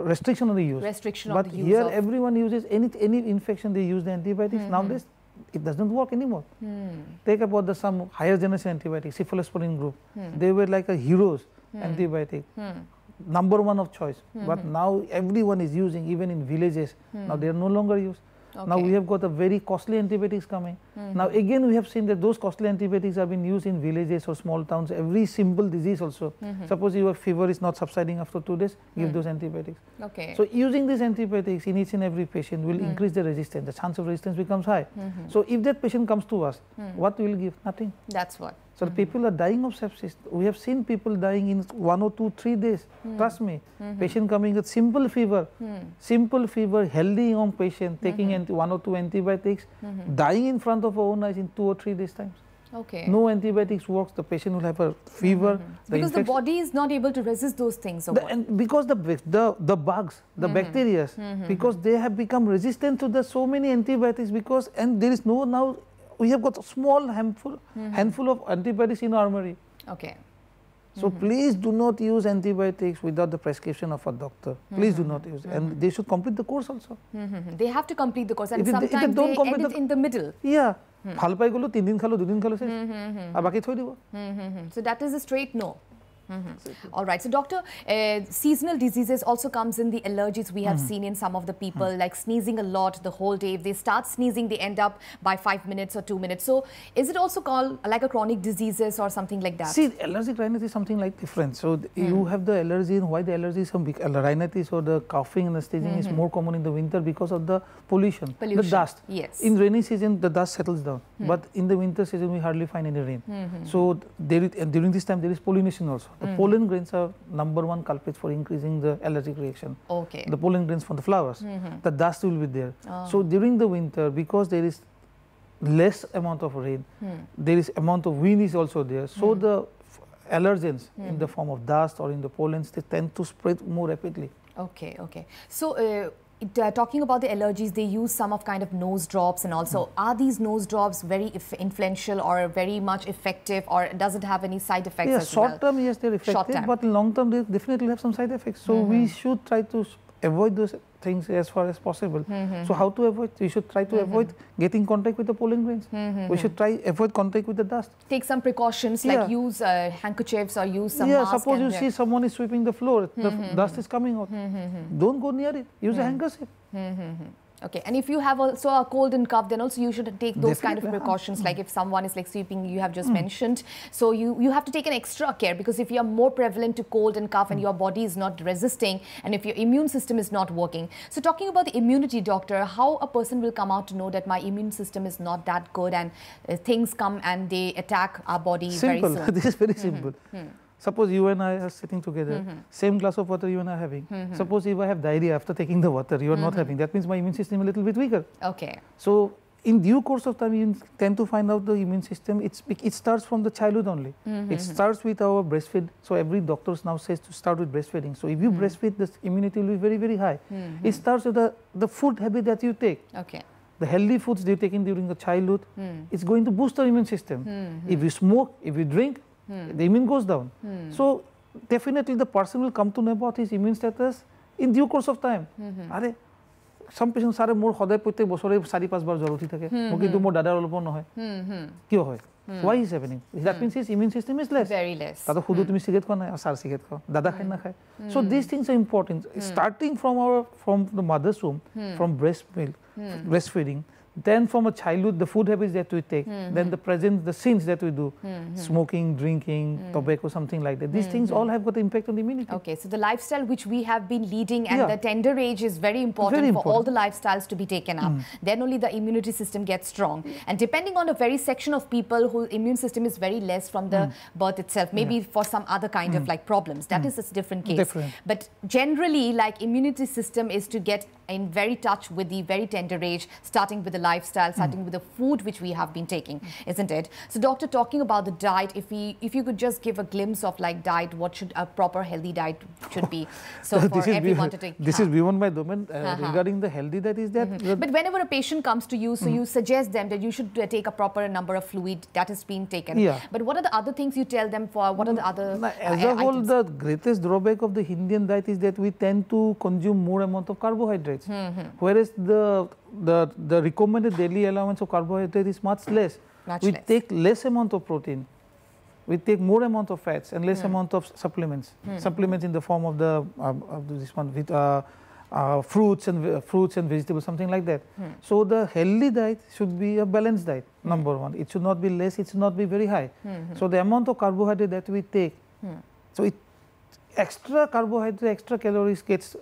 restriction on the use. But here everyone uses any infection, they use the antibiotics. Nowadays it doesn't work anymore. Take about some higher generation antibiotics, cephalosporin group. They were like a heroes antibiotic, #1 of choice. But now everyone is using, even in villages. Now they are no longer used. Now we have got a very costly antibiotics coming. Now again we have seen that those costly antibiotics have been used in villages or small towns, every simple disease also. Suppose your fever is not subsiding after 2 days, give those antibiotics. So using these antibiotics in each and every patient will increase the resistance, the chance of resistance becomes high. So if that patient comes to us, what we will give? Nothing. That's what. So the people are dying of sepsis. We have seen people dying in 1 or 2, 3 days. Trust me. Patient coming with simple fever, healthy young patient taking 1 or 2 antibiotics, dying in front of our own eyes in 2 or 3 days times. No antibiotics works. The patient will have a fever. Because the body is not able to resist those things. And because the bugs, the bacteria, because they have become resistant to so many antibiotics. Because there is no now. We have got a small handful of antibiotics in our armory. So please do not use antibiotics without the prescription of a doctor. Please do not use it. And they should complete the course also. They have to complete the course, and sometimes they end it in the middle. Yeah. ভাল পাই গলো 3 দিন খালো 2 দিন খালো আর বাকি থৈ দিব So that is a straight no. All right. So doctor, seasonal diseases also comes in the allergies we have seen in some of the people, like sneezing a lot the whole day. If they start sneezing, they end up by 5 minutes or 2 minutes. So is it also called like a chronic diseases or something like that? See, allergic rhinitis is something like different. So you have the allergy, and why the allergy is rhinitis or the coughing and the sneezing is more common in the winter because of the pollution. The dust. Yes. In rainy season, the dust settles down, but in the winter season, we hardly find any rain. So during this time, there is pollination also. The pollen grains are #1 culprits for increasing the allergic reaction. The pollen grains from the flowers. The dust will be there. So during the winter, because there is less amount of rain, there is amount of wind is also there. So the allergens in the form of dust or in the pollens, they tend to spread more rapidly. So talking about the allergies, they use some of kind of nose drops, and also are these nose drops very influential or very much effective, or does it have any side effects as well? Short term, yes, they're effective, but long term they definitely have some side effects. So we should try to avoid those things as far as possible. So how to avoid? We should try to avoid getting contact with the pollen grains. We should avoid contact with the dust. Take some precautions, like use handkerchiefs or use some mask. Suppose you see someone is sweeping the floor, the dust is coming out. Don't go near it. Use a handkerchief. And if you have also a cold and cough, then also you should take those kind of precautions, like if someone is like sweeping, you have just mentioned. So you have to take an extra care, because if you are more prevalent to cold and cough and your body is not resisting, and if your immune system is not working. So talking about the immunity, doctor, how a person will come out to know that my immune system is not that good, and things come and they attack our body very soon? This is very simple. Suppose you and I are sitting together, same glass of water you and I are having. Suppose if I have diarrhea after taking the water, you are not having, that means my immune system is a little bit weaker. So in due course of time, you tend to find out the immune system. It starts from the childhood only. It starts with our breastfeed. So every doctor now says to start with breastfeeding. So if you breastfeed, the immunity will be very, very high. It starts with the food habit that you take. The healthy foods you taken during the childhood, it's going to boost the immune system. If you smoke, if you drink, the immune goes down. So definitely the person will come to know about his immune status in due course of time. Some patients are more hoday protek bochore 4-5 bar jor uthi thake, mo kintu mor dadar olopo nohoy. Kyo hoy? Why is happening? That means his immune system is less. Very less. Tata khudu tumi cigarette khao na sar cigarette khao, dada khai na khai. So these things are important. Starting from the mother's womb, from breast milk, breastfeeding, then from a childhood, the food habits that we take, then the sins that we do, smoking, drinking, tobacco, something like that. These things all have got impact on the immunity. So the lifestyle which we have been leading, and the tender age is very important for all the lifestyles to be taken up. Then only the immunity system gets strong. And depending on a very section of people whose immune system is very less from the birth itself, maybe for some other kind of like problems, that is a different case. But generally, like immunity system is to get in very touch with the very tender age, starting with the lifestyle, starting with the food which we have been taking, isn't it? So doctor, talking about the diet, if you could just give a glimpse of like diet, what should a proper healthy diet should be? So for everyone to take. This is beyond my domain. Regarding the healthy diet is that. But whenever a patient comes to you, so you suggest them that you should take a proper number of fluid that is being taken. But what are the other things you tell them for? What are the other As a whole, the greatest drawback of the Indian diet is that we tend to consume more amount of carbohydrates, whereas the recommended daily allowance of carbohydrate is much less. We take less amount of protein, we take more amount of fats and less amount of supplements. Supplements in the form of this one with fruits and vegetables, something like that. So the healthy diet should be a balanced diet, number one. It should not be less, it should not be very high. So the amount of carbohydrate that we take, so extra carbohydrate, extra calories gets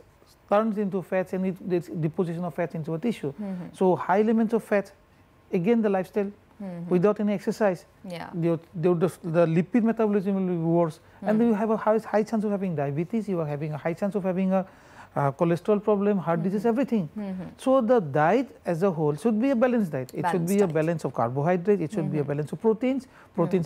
turns into fats, and it's deposition of fats into a tissue. So high elements of fat, again the lifestyle, without any exercise, the lipid metabolism will be worse, and then you have a high chance of having diabetes, you are having a high chance of having a cholesterol problem, heart disease, everything. So the diet as a whole should be a balanced diet. It should be a balance of carbohydrates, it should be a balance of proteins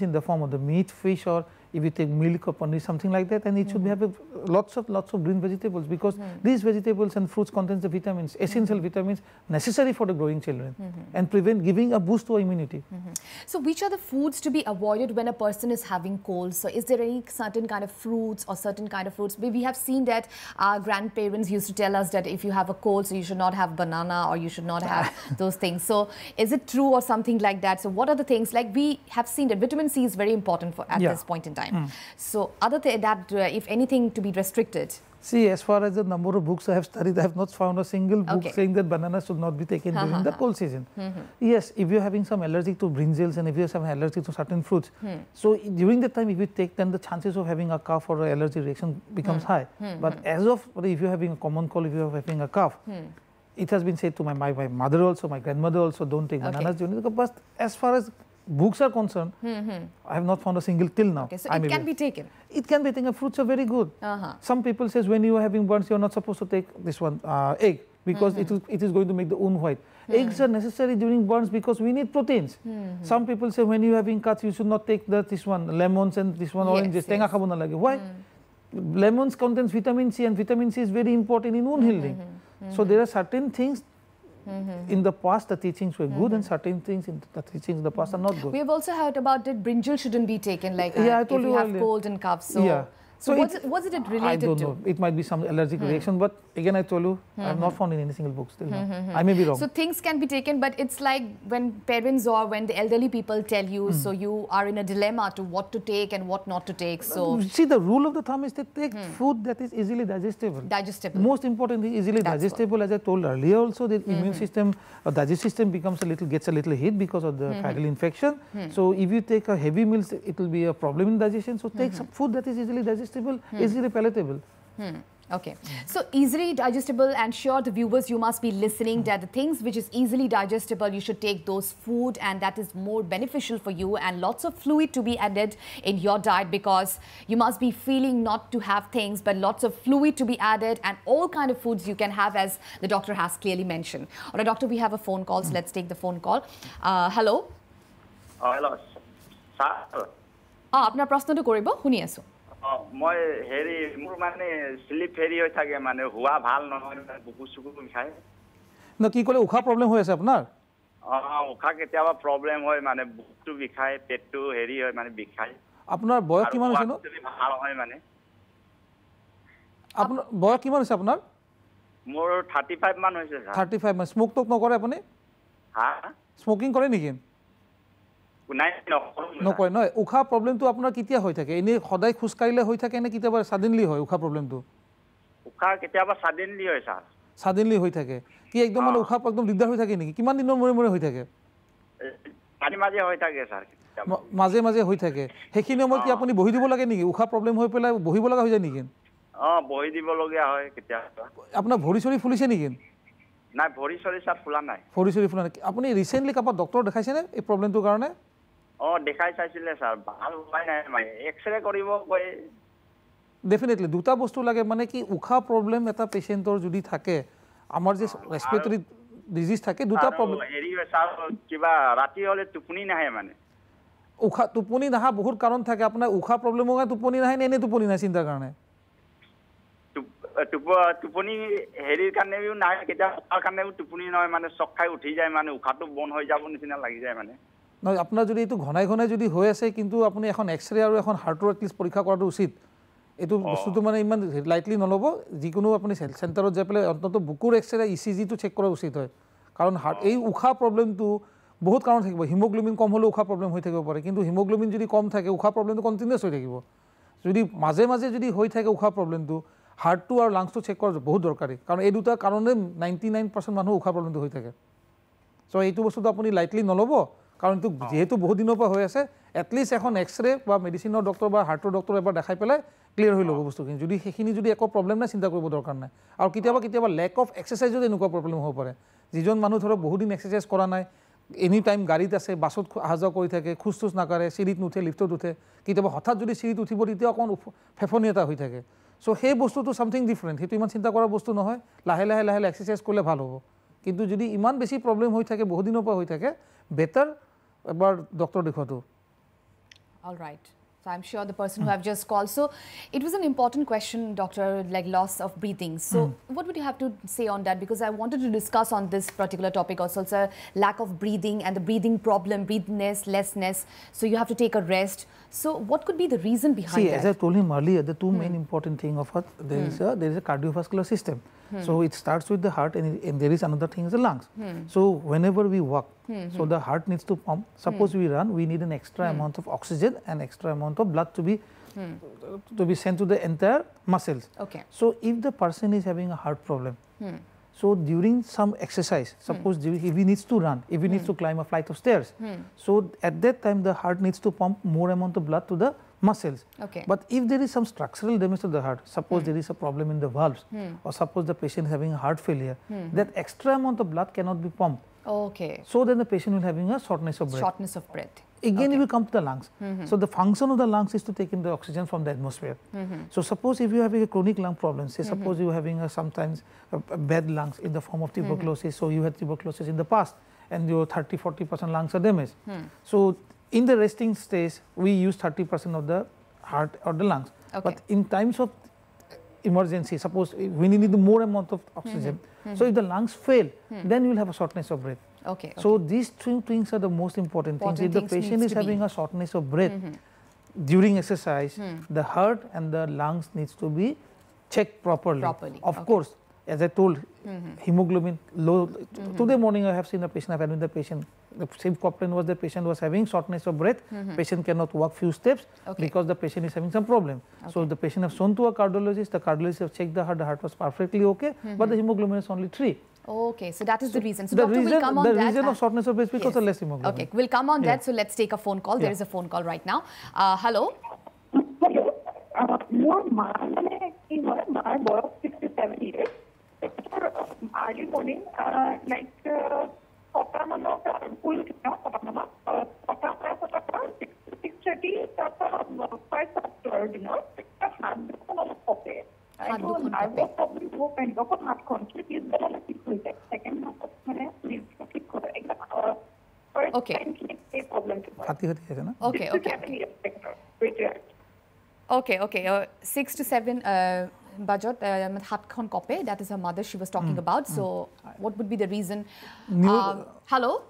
in the form of the meat, fish, or if you take milk or paneer, something like that, and it should have lots of green vegetables, because these vegetables and fruits contains the vitamins, essential vitamins necessary for the growing children, and giving a boost to immunity. So which are the foods to be avoided when a person is having colds? So is there any certain kind of fruits or certain kind of fruits? We have seen that our grandparents used to tell us that if you have a cold, so you should not have banana or you should not have those things. So is it true or something like that? So what are the things? Like we have seen that vitamin C is very important at this point in time. So other than that, if anything to be restricted? See, as far as the number of books I have studied, I have not found a single book saying that bananas should not be taken during the cold season. Yes, if you are having some allergy to brinjals and if you have some allergy to certain fruits, so during that time if you take, then the chances of having a cough or an allergy reaction becomes high. But as of, if you are having a common cold, if you are having a cough, it has been said to my mother also, my grandmother also, don't take bananas during the cough. But as far as books are concerned, I have not found a single till now. Okay, so it can be taken? It can be taken. Fruits are very good. Some people say when you are having burns, you are not supposed to take this one, egg, because it is going to make the wound white. Eggs are necessary during burns because we need proteins. Some people say when you are having cuts, you should not take this one, lemons and this one, oranges. Why? Lemons contains vitamin C, and vitamin C is very important in wound healing. So there are certain things in the past the teachings were good, and certain things in the teachings in the past are not good. We have also heard about that brinjal shouldn't be taken, like I told if you have cold and cough. So, so what's it related to? I don't know. It might be some allergic reaction, but again I told you, I have not found in any single book still now. I may be wrong. So things can be taken, but it's like when parents or when the elderly people tell you, so you are in a dilemma to what to take and what not to take. So see, the rule of the thumb is to take food that is easily digestible. Most importantly, easily digestible. As I told earlier also, the immune system, digestive system gets a little hit because of the viral infection. So if you take a heavy meals, it will be a problem in digestion. So take some food that is easily digestible, easily palatable. Okay, so easily digestible, and sure the viewers, you must be listening that the things which is easily digestible, you should take those food, and that is more beneficial for you, and lots of fluid to be added in your diet, because you must be feeling not to have things, but lots of fluid to be added, and all kind of foods you can have, as the doctor has clearly mentioned. All right, doctor, we have a phone call, so let's take the phone call. Hello. Hello. Sir. Apnar prashno to koribo, huni asu. মই হেৰি মোৰ মানে slip হেৰি হৈ থাকে, মানে হুৱা ভাল নহয়, বুকু চুকু বিষায়। না কি ক'লে, উশাহ প্ৰব্লেম হৈ আছে আপোনাৰ? উশাহ কেতিয়াবা প্ৰব্লেম হয়, মানে বুকুটো বিষায়, পেটটো হেৰি হয়, মানে বিষায়। আপোনাৰ বয়স কিমান হৈছে নো? ভাল হয় মানে। আপোনাৰ বয়স কিমান হৈছে আপোনাৰ? মোৰ 35 মান হৈছে স্যাৰ। 35 মান। স্মোক টক নকৰে আপুনি? হা? স্মোকিং কৰে নেকি? নাই, নকৰে নহয়। উশাহ প্ৰব্লেমটো আপোনাৰ কেতিয়া হৈ থাকে? এনে সদায় খোজ কাঢ়িলে হৈ থাকে নে কেতিয়াবা সাডেনলি হয় উশাহ প্ৰব্লেমটো? উশাহ কেতিয়াবা সাডেনলি হয় স্যাৰ। সাডেনলি হৈ থাকে। কি একদম মানে উশাহ একদম দিগদাৰ হৈ থাকে নেকি? কিমান দিনৰ মূৰে মূৰে হৈ থাকে? মাজে মাজে হৈ থাকে স্যাৰ। মাজে মাজে হৈ থাকে। সেইখিনি সময়ত কি আপুনি বহি দিব লাগে নেকি? উশাহ প্ৰব্লেম হৈ পেলাই বহিব লগা হৈ যায় নেকি? বহি দিব লগা হয় কেতিয়াবা। আপোনাৰ ভৰি চৰি ফুলিছে নেকি? নাই, ভৰি চৰি সব ফুলা নাই। ভৰি চৰি ফুলা নাই। আপুনি ৰিসেন্টলি কাবাক ডক্টৰ দেখাইছেনে এই প্ৰব্লেমটোৰ কাৰণে? দেখাই চাইছিলে স্যাৰ, ভাল উপায় নাই, মানে এক্সৰে কৰিব কয়। ডেফিনেটলি দুটা বস্তু লাগে, মানে কি উশাহ প্ৰব্লেম এটা পেশেন্টৰ যদি থাকে, আমাৰ যে ৰেসপিৰেটৰি ডিজিজ থাকে, দুটা প্ৰব্লেম। হেৰি স্যাৰ, কিবা ৰাতি হলে টোপনি নাহে, মানে উশাহ টোপনি নাহা বহুত কাৰণ থাকে। আপোনাৰ উশাহ প্ৰব্লেমৰ কাৰণে টোপনি নাহে নে এনে টোপনি নাই চিন্তাৰ কাৰণে? টোপনি হেৰিৰ কাৰণেও নাহে, কেতিয়াবা তাৰ কাৰণেও টোপনি নহয়, মানে চক খাই উঠি যায়, মানে উশাহটো বন্ধ হৈ যাব নিচিনা লাগি যায় মানে। নহয়, আপোনাৰ যদি এইটো ঘনাই ঘনাই যদি হৈ আছে, কিন্তু আপুনি এখন এক্সৰে আৰু এখন হাৰ্টৰ এটলিষ্ট পৰীক্ষা কৰাটো উচিত। এইটো বস্তুটো মানে ইমান লাইটলি নল'ব। যিকোনো আপুনি চেণ্টাৰত যাই পেলাই অন্তত বুকুৰ এক্সৰে ইচিজিটো চেক কৰা উচিত হয়, কাৰণ এই উশাহ প্ৰব্লেমটো বহুত কাৰণ থাকিব। হিমোগ্লোবিন কম হ'লেও উশাহ প্ৰব্লেম হৈ থাকিব পাৰে, কিন্তু হিমোগ্লোবিন যদি কম থাকে উশাহ প্ৰব্লেমটো কণ্টিনিউছ হৈ থাকিব। যদি মাজে মাজে যদি হৈ থাকে উশাহ প্ৰব্লেমটো, হাৰ্টটো আৰু লাংছটো চেক কৰা বহুত দৰকাৰী কাৰণ এই দুটা কাৰণে 99% মানুহ উশাহ প্ৰব্লেমটো হৈ থাকে সো এইটো বস্তুটো আপুনি লাইটলি নল'ব কাৰণ এইটো যেহেতু বহুত দিনৰ পৰা হৈ আছে এটলিষ্ট এখন এক্সৰে বা মেডিচিনৰ ডক্টৰ বা হাৰ্টৰ ডক্টৰ এবাৰ দেখাই পেলাই ক্লিয়াৰ হৈ ল'ব বস্তুখিনি যদি সেইখিনি যদি একো প্ৰব্লেম নাই চিন্তা কৰিব দৰকাৰ নাই আৰু কেতিয়াবা লেক অফ এক্সাৰচাইজত এনেকুৱা প্ৰব্লেম হ'ব পাৰে যিজন মানুহ ধৰক বহুত দিন এক্সাৰচাইজ কৰা নাই এনি টাইম গাড়ীত আছে বাছত অহা যোৱা কৰি থাকে খোজ তোজ নাকাৰে চিৰিত নুঠে লিফ্টত উঠে কেতিয়াবা হঠাৎ যদি চিৰিত উঠিব তেতিয়া অকণ ফেফনি এটা হৈ থাকে সো সেই বস্তুটো সামথিং ডিফাৰেণ্ট সেইটো ইমান চিন্তা কৰা বস্তু নহয় লাহে লাহে এক্সাৰচাইজ কৰিলে ভাল হ'ব কিন্তু যদি ইমান বেছি প্ৰব্লেম হৈ থাকে বহুত দিনৰ পৰা হৈ থাকে বেটাৰ এবাৰ doctor দেখুৱাটো All right. So I'm sure the person who have just called. So it was an important question, doctor, like loss of breathing. So what would you have to say on that? Because I wanted to discuss on this particular topic also. It's a lack of breathing and the breathing problem, breathlessness, lessness. So you have to take a rest. So what could be the reason behind that? As I told him earlier, the two main important thing of it, there is a cardiovascular system. So it starts with the heart and there is another thing is the lungs. So whenever we walk, so the heart needs to pump. Suppose we run, we need an extra amount of oxygen and extra amount of blood to be sent to the entire muscles. Okay. So if the person is having a heart problem, so during some exercise, suppose if he needs to run, if he needs to climb a flight of stairs, so at that time the heart needs to pump more amount of blood to the muscles. Okay. But if there is some structural damage to the heart, suppose there is a problem in the valves, or suppose the patient is having a heart failure, that extra amount of blood cannot be pumped. Okay. So then the patient will having a shortness of breath. Shortness of breath. Again, we will come to the lungs. So the function of the lungs is to take in the oxygen from the atmosphere. So suppose if you have a chronic lung problem, say suppose you are having sometimes bad lungs in the form of tuberculosis, so you had tuberculosis in the past and your 30-40% lungs are damaged. So in the resting stage, we use 30% of the heart or the lungs. Okay. But in times of emergency, suppose we need more amount of oxygen. So if the lungs fail, then you will have a shortness of breath. Okay. So these two things are the most important things. If the patient is having a shortness of breath during exercise, the heart and the lungs needs to be checked properly. Of course, as I told, hemoglobin low. Today morning I have seen a patient, I have admitted the patient. The same complaint was the patient was having shortness of breath. Patient cannot walk few steps because the patient is having some problem. So the patient have shown to a cardiologist. The cardiologist have checked the heart was perfectly okay, but the hemoglobin is only 3. Okay, so that is the reason. So doctor will come on that. The reason of shortness of breath is because of less hemoglobin. Okay, we'll come on that. So let's take a phone call. There is a phone call right now. Hello. Hello. More my boy 67 years. Early morning, like 6:30 first after dinner, Okay. Okay. 6 to 7 budget hatkhon kope, that is her mother she was talking about. So what would be the reason? Hello.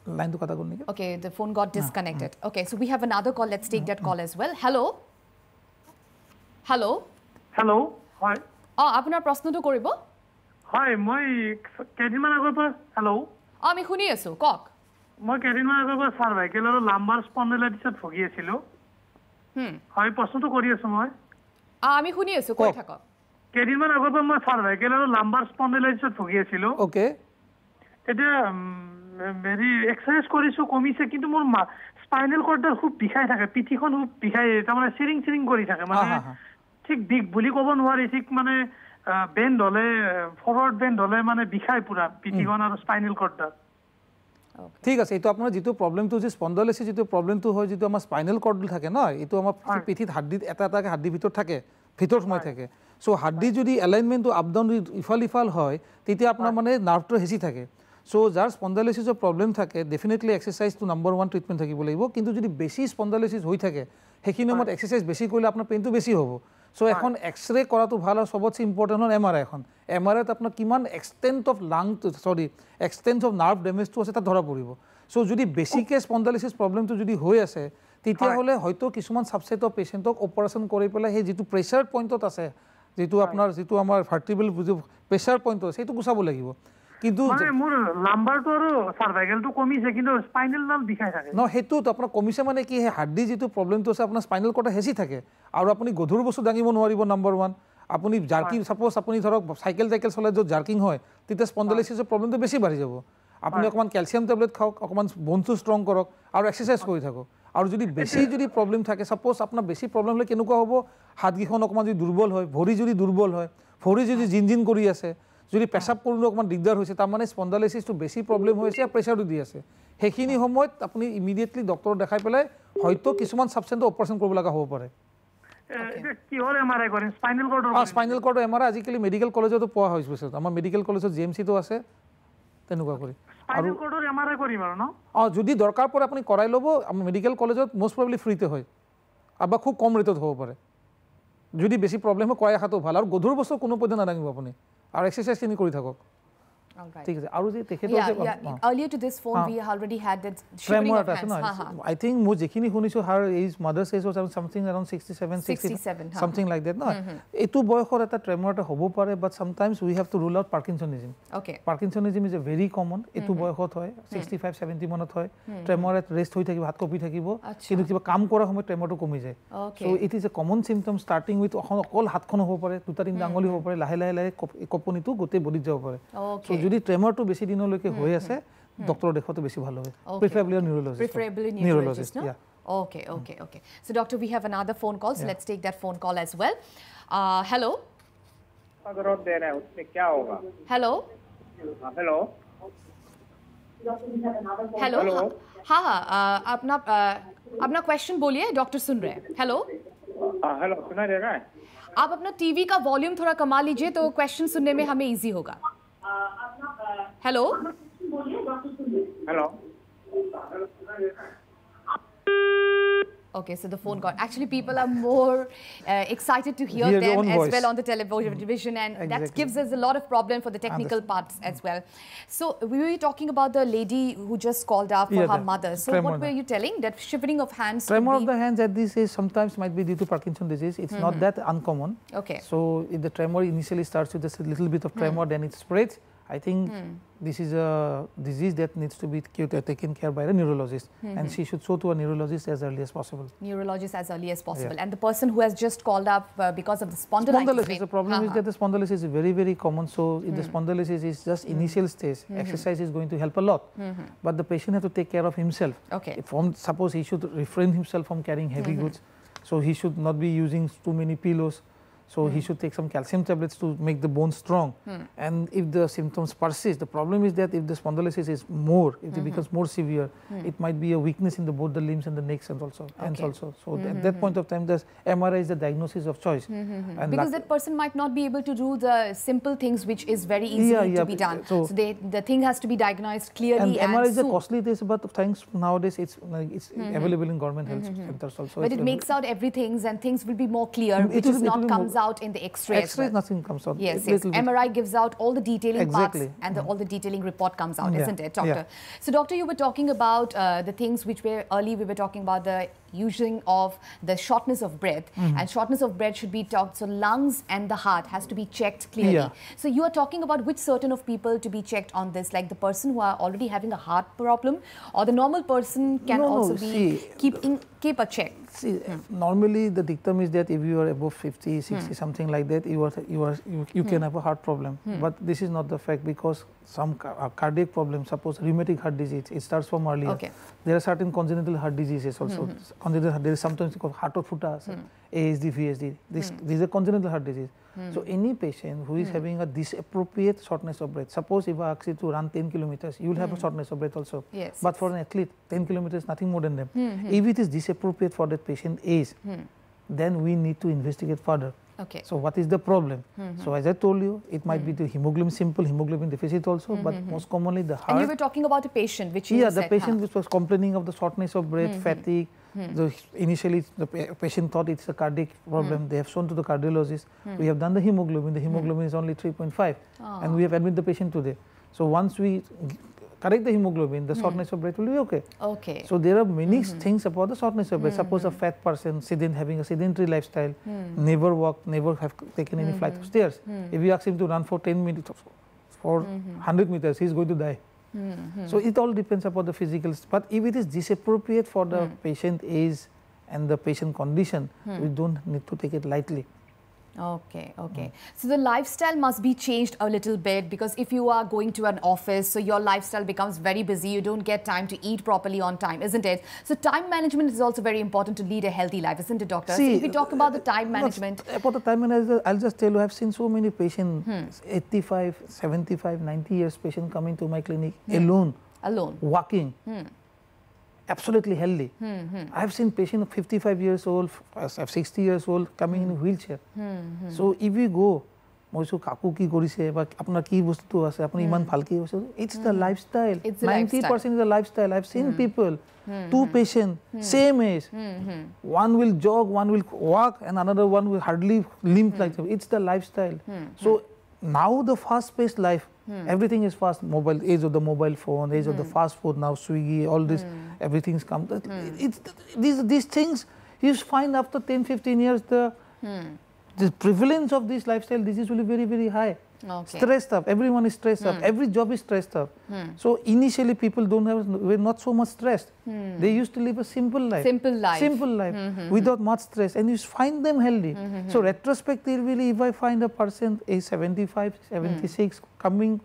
Line to kata okay, the phone got disconnected. Okay, so we have another call. Let's take that call as well. Hello. Hi. Apunar proshno to koribo? Hi, moi kedinman agor par hello. Ami khuni asu kok. Moi kedinman agor par cervical aru lumbar spondylitis et bhogi asilo. Hoy proshno to kori asu moi. Ami khuni asu koi thakok. Kedinman agor par moi cervical aru lumbar spondylitis et bhogi asilo. Okay. Eta very exercise korisu komise kintu mor spinal cord dar khub bikhai thake pithikhon khub bikhai ta mane siring kori thake mane ঠিক big বুলি ক'ব নোৱাৰি ঠিক মানে bend হলে forward bend হলে মানে বিখাই পুৰা পিঠিখন আৰু স্পাইনাল কৰ্ডডাল ঠিক আছে এইটো আপোনাৰ যেটো প্ৰবলেমটো যে স্পন্ডাইলিটিছ যেটো প্ৰবলেমটো হয় যেটো আমাৰ স্পাইনাল কৰ্ড থাকে ন এইটো আমাৰ পিঠিত হাড়িত এটা হাড়ি ভিতৰত থাকে ভিতৰত সময় থাকে সো হাড়ি যদি এলাইনমেন্টটো আপ ডাউন ইফাল হয় তেতিয়া আপোনাৰ মানে নাৰ্ভটো হেচি থাকে সো যাৰ স্পন্ডাইলিটিছৰ প্ৰবলেম থাকে ডেফিনেটলি এক্সাৰসাইজটো নম্বৰ 1 ট্ৰিটমেন্ট থাকিব লাগিব কিন্তু যদি বেছি স্পন্ডাইলিটিছ হৈ থাকে হেখিনি মত এক্সাৰসাইজ বেছি কৰিলে আপোনাৰ পেইনটো বেছি হ'ব সো এখন এক্সৰে কৰাটো ভাল আৰু সবতছে ইম্পৰ্টেন্ট হ'ল এমআৰআই এখন এমআৰআইত আপোনাৰ কিমান extent of extent of nerve ডেমেজটো আছে তাত ধৰা পৰিব সো যদি বেছিকে স্পন্ডাইলিটিছ প্ৰবলেমটো যদি হৈ আছে তেতিয়া হলে হয়তো কিছুমান সাবসেট অফ পেশেন্টক অপাৰেশন কৰি পেলাই সেই যেটো প্ৰেসাৰ পইণ্টত আছে যেটো আপোনাৰ যেটো আমাৰ ভাৰ্টিবল প্ৰেসাৰ পইণ্ট আছে সেইটো গুছাব লাগিব কিন্তু মানে মোৰ লাম্বাৰটো আৰু সাৰ্ভাইকেলটো কমিছে কিন্তু স্পাইনেল নাল বিষাই থাকে ন হেতুত আপোনাৰ কমিছে মানে কি হে হাৰ্ডি যেটো প্ৰবলেমটো আছে আপোনাৰ স্পাইনেল কৰ্ড হেঁচি থাকে আৰু আপুনি গধুৰ বস্তু দাঙিব নোৱাৰিব নাম্বাৰ 1 আপুনি জাৰ্কিং সাপোজ আপুনি ধৰক সাইকেল চলাই য'ত জাৰ্কিং হয় তেতিয়া স্পন্ডাইলিসিছৰ প্ৰবলেমটো বেছি বাঢ়ি যাব আপুনি অকমান ক্যালসিয়াম টেবলেট খাওক অকমান বোনটো ষ্ট্ৰং কৰক আৰু এক্সাৰসাইজ কৰি থাকক আৰু যদি বেছি যদি প্ৰবলেম থাকে সাপোজ আপোনাৰ বেছি প্ৰবলেম হলে কেনেকুৱা হ'ব হাতগিখন অকমান যদি দুৰ্বল হয় ভৰি যদি দুৰ্বল হয় ভৰি যদি জিনজিন কৰি আছে যদি পেশাব কৰোঁ অকমান দিগদাৰ হৈছে তাৰ মানে স্পন্ডাইলিসিছটো বেছি প্ৰবলেম হৈছে আৰু প্ৰেছাৰটো দি আছে হেখিনি সময়ত আপুনি ইমিডিয়েটলি ডক্টৰ দেখাই পেলাই হয়তো কিছুমান সাবস্টেন্স অপাৰেশ্যন কৰিব লগা হ'ব পাৰে কি হল এমআৰআই কৰিম স্পাইনেল কৰ্ডৰ এমআৰআই আজিকালি মেডিকেল কলেজতো পোৱা হৈছে আমাৰ মেডিকেল কলেজত জিএমচিটো আছে তেনেকুৱা কৰি স্পাইনেল কৰ্ডৰ এমআৰআই কৰিম আৰু ন যদি দৰকাৰ পৰে আপুনি কৰাই ল'ব আমাৰ মেডিকেল কলেজত মোষ্ট প্ৰবাবলি ফ্ৰীতে হয় আবা খুব কম ৰেটত হ'ব পাৰে যদি বেছি প্ৰবলেম হয় কৰাই খাটো ভাল আৰু গধুৰ বস্তু কোনো পদ্ধতি নাদাঙিব আপুনি আৰু এক্সাৰসাইজ খিনি কৰি থাকক ঠিক আছে আৰু যে তেখেতৰ earlier to this phone we already had that shivering of hands I think mo jekhini hunisu her age mother says was something around 67 something like that no etu boyokhor eta tremor ta hobo pare but sometimes we have to rule out parkinsonism okay parkinsonism is a very common etu boyokhot hoy 65 70 manot hoy tremor at rest hoi thakibo hat kopi thakibo kintu kiba kaam kora homoy tremor to komi jay so it is a common symptom starting with okol hat khon hobo pare duta tin angoli hobo pare lahe lahe koponi tu gote body jabo pare so যদি ট্ৰেমৰটো বেছি দিনলৈকে হৈ আছে doctor দেখাটো বেছি ভাল হয় প্ৰিফাৰেবলি নিউৰোলজিষ্ট no okay so doctor we have another phone call so let's take that phone call as well hello अगर और दे रहे हैं उसमें क्या होगा hello हाँ अपना क्वेश्चन बोलिए डॉक्टर सुन रहे हैं हेलो सुना देगा आप अपना टीवी का वॉल्यूम थोड़ा कमा लीजिए तो क्वेश्चन सुनने में हमें इजी होगा hello okay so the phone call actually people are more excited to hear them as well on the television and that gives us a lot of problem for the technical parts as well so we were talking about the lady who just called up for her mother so what were you telling that shivering of hands tremor of the hands at this age sometimes might be due to Parkinson's disease it's not that uncommon okay so if the tremor initially starts with just a little bit of tremor then it spreads I think this is a disease that needs to be taken care by a neurologist and she should show to a neurologist as early as possible. And the person who has just called up because of the spondylitis. The problem is that the spondylitis is very, very common. So if the spondylitis is just initial stage, exercise is going to help a lot. But the patient has to take care of himself. Okay. Suppose he should refrain himself from carrying heavy goods. So he should not be using too many pillows. So he should take some calcium tablets to make the bone strong. And if the symptoms persist, the problem is that if the spondylosis is more, if it becomes more severe, it might be a weakness in both the limbs and the necks and also. So at that point of time, the MRI is the diagnosis of choice. And because that person might not be able to do the simple things which is very easy to be done. So the thing has to be diagnosed clearly and MRI is soon. a costly test, but thanks nowadays it's available in government health centers also. But it makes out everything and things will be more clear, which is not comes out in the X-ray. X-ray nothing comes out. Yes. MRI gives out all the detailing parts and all the detailing report comes out, isn't it, doctor? So doctor, you were talking about the things which were early. We were talking about the using of the shortness of breath and shortness of breath should be talked. So lungs and the heart has to be checked clearly. So you are talking about which certain of people to be checked on this, like the person who are already having a heart problem, or the normal person can also be keep a check. See, normally the dictum is that if you are above 50, 60, something like that, you can have a heart problem. But this is not the fact because some cardiac problem, suppose rheumatic heart disease, it starts from earlier. There are certain congenital heart diseases also. There is sometimes called heart of Futa, ASD, VSD. These are congenital heart disease. So any patient who is having a disappropriate shortness of breath, suppose if I ask you to run 10 kilometers, you will have a shortness of breath also. But for an athlete, 10 kilometers nothing more than them. If it is disappropriate for that patient age, then we need to investigate further. So what is the problem? So as I told you, it might be the hemoglobin, simple hemoglobin deficit also, but most commonly the heart. And you were talking about a patient which you said, the patient which was complaining of the shortness of breath, fatigue. Initially the patient thought it's a cardiac problem. They have shown to the cardiologist. We have done the hemoglobin. The hemoglobin is only 3.5 and we have admitted the patient today. So once we correct the hemoglobin, the shortness of breath will be okay. So there are many things about the shortness of breath. Suppose a fat person having a sedentary lifestyle, never walked, never have taken any flight of stairs. If you ask him to run for 10 minutes, for 100 meters, he's going to die. So it all depends upon the physical. But if it is disappropriate for the patient age and the patient condition, we don't need to take it lightly. Okay, okay. So the lifestyle must be changed a little bit, because if you are going to an office, so your lifestyle becomes very busy, you don't get time to eat properly on time, isn't it? So time management is also very important to lead a healthy life, isn't it, doctor? See, so if we talk about the time management. About the time management, I'll just tell you, I've seen so many patients, 85, 75, 90 years patient coming to my clinic alone, walking. Absolutely healthy. I've seen patients of 55 years old, 60 years old coming in a wheelchair. So if we go, it's the lifestyle. 90% is the lifestyle. I've seen people, two patients, same age. One will jog, one will walk, and another one will hardly limp like that. It's the lifestyle. So now the fast-paced life, everything is fast. Mobile, age of the mobile phone, age of the fast food, now Swiggy, all this, everything's come. These things, you find after 10, 15 years, the prevalence of this lifestyle disease will be very, very high. Stressed up, everyone is stressed up, every job is stressed up. So initially people were not so much stressed. They used to live a simple life. Simple life, without much stress, and you find them healthy. So retrospectively, if I find a person age 75, 76 coming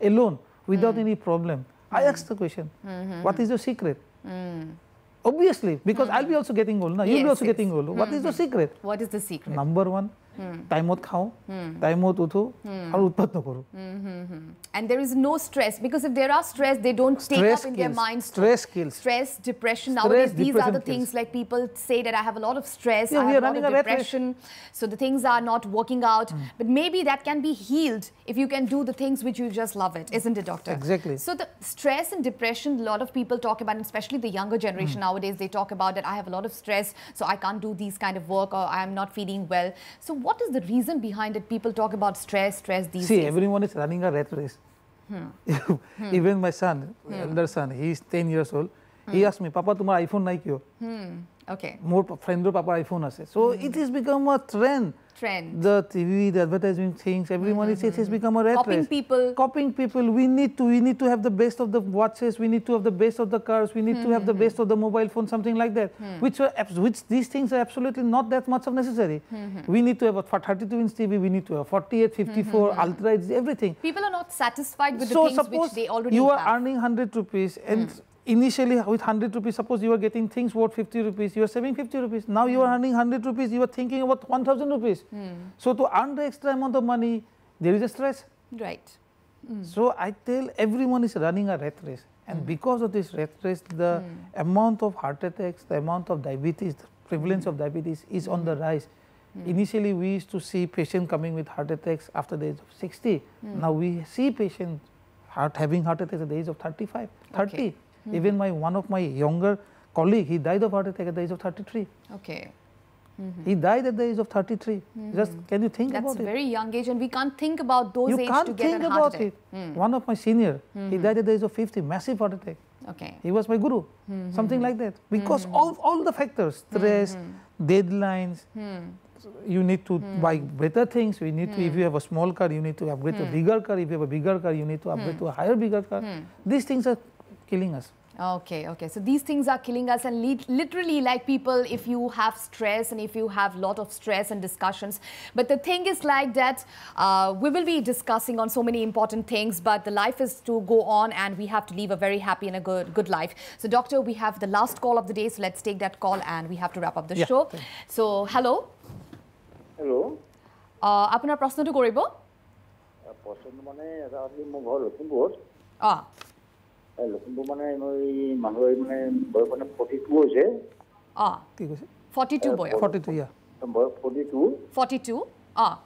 alone without any problem, I ask the question, what is your secret? Obviously, because I'll be also getting old now. You'll be also getting old. What is the secret? What is the secret? Number one, time mot khao, time mot utho, aur utpat na karo. And there is no stress, because if there are stress, they don't take up in their minds. Stress kills. Stress, depression. Nowadays, these are the things, like people say that I have a lot of stress, I have a lot of depression, so the things are not working out. But maybe that can be healed if you can do the things which you just love it, isn't it, doctor? Exactly. So the stress and depression, a lot of people talk about, and especially the younger generation nowadays, they talk about that I have a lot of stress, so I can't do these kind of work, or I am not feeling well. So what is the reason behind it? People talk about stress these days. See, everyone is running a rat race. Even my son, elder son, he is 10 years old. He asked me, Papa, tumhara iPhone nahi kyo? Okay. More friend or Papa iPhone ase. So it has become a trend. The TV, the advertising things, everyone it has become a rat race. Copying people. We need to have the best of the watches. We need to have the best of the cars. We need to have the best of the mobile phone, something like that. Which these things are absolutely not that much of necessary. We need to have a 32-inch TV. We need to have 48, 54, Ultra, everything. People are not satisfied with the things which they already have. So suppose you are earning 100 rupees and initially with 100 rupees, suppose you are getting things worth 50 rupees, you are saving 50 rupees. Now you are earning 100 rupees, you are thinking about 1,000 rupees. So to earn the extra amount of money, there is a stress. Right. So I tell everyone is running a rat race. And because of this rat race, the amount of heart attacks, the amount of diabetes, the prevalence of diabetes is on the rise. Initially, we used to see patients coming with heart attacks after the age of 60. Now we see patients having heart attacks at the age of 35, 30. Even one of my younger colleague, he died of heart attack at the age of 33. Okay. He died at the age of 33. Just can you think about it? That's a very young age, and we can't think about those ages to get a heart attack. One of my senior, he died at the age of 50, massive heart attack. Okay. He was my guru, something like that. Because all the factors, stress, deadlines, you need to buy better things. We need to, if you have a small car, you need to upgrade to a bigger car. If you have a bigger car, you need to upgrade to a bigger car. These things are killing us. Okay, okay. So these things are killing us, and literally, like people, if you have stress and if you have a lot of stress and discussions. But the thing is like that, we will be discussing on so many important things, but the life is to go on and we have to live a very happy and a good life. So doctor, we have the last call of the day, so let's take that call and we have to wrap up the show. So, hello. Hello. Apunar prashno to koribo? Prashno mane asi mo ghor Lakhimpur. Lakhimpur mane moi manhoi mane boy mane 42 hoise. Ki koise? 42 boy. 42 yeah. Boy 42. 42.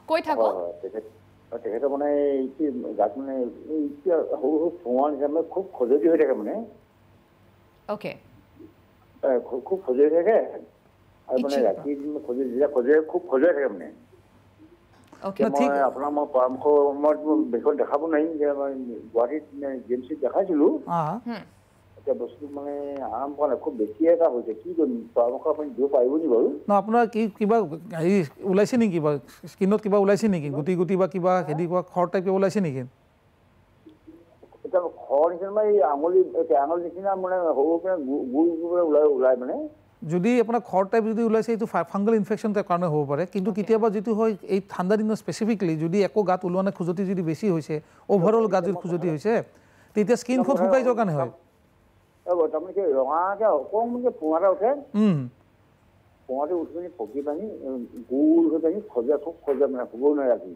Koi thako? Tekheta mane ki gat mane ki ho phone jame khub khojoti hoye thake mane. Okay. Khub khojoti thake. Ar mane rati din khojoti khub khojoti thake mane. Okay. মই আপোনাৰ মই পৰামৰ্শ মই বেখন দেখাব নাই যে মই গুৱাহাটীত জিএমচিত দেখাইছিলো এতিয়া বস্তু মানে আৰাম পোৱা খুব বেছি এটা হৈছে কি কৰিম পৰামৰ্শ আপুনি দিব পাৰিব নি বাৰু না আপোনাৰ কি কিবা ওলাইছে নেকি কিবা স্কিনত কিবা ওলাইছে নেকি গুটি গুটি বা কিবা হেদি খৰ টাইপ ওলাইছে নেকি তাৰ খৰ নিচিনা মানে আঙুলি আঙুলি নিচিনা মানে সৰু পৰা গুল ওলাই মানে যদি আপোনাৰ খৰ টাইপ যদি ওলাইছে এইটো ফাংগাল ইনফেকশ্যন টাইপ কাৰণে হ'ব পাৰে কিন্তু কেতিয়াবা যেটো হয় এই ঠাণ্ডা দিনত স্পেসিফিকলি যদি একো গাত ওলোৱা নাই খুজতি যদি বেছি হৈছে ওভাৰঅল গাত যদি খুজতি হৈছে তেতিয়া স্কিনখন শুকাই যোৱাৰ কাৰণে হয় তাৰমানে কি ৰঙাকে অকণমানকে পোঙাটা উঠে পোঙাটো উঠি পিনি পকি পানি গুল হৈ পানি খজা মানে শুবও নোৱাৰে ৰাতি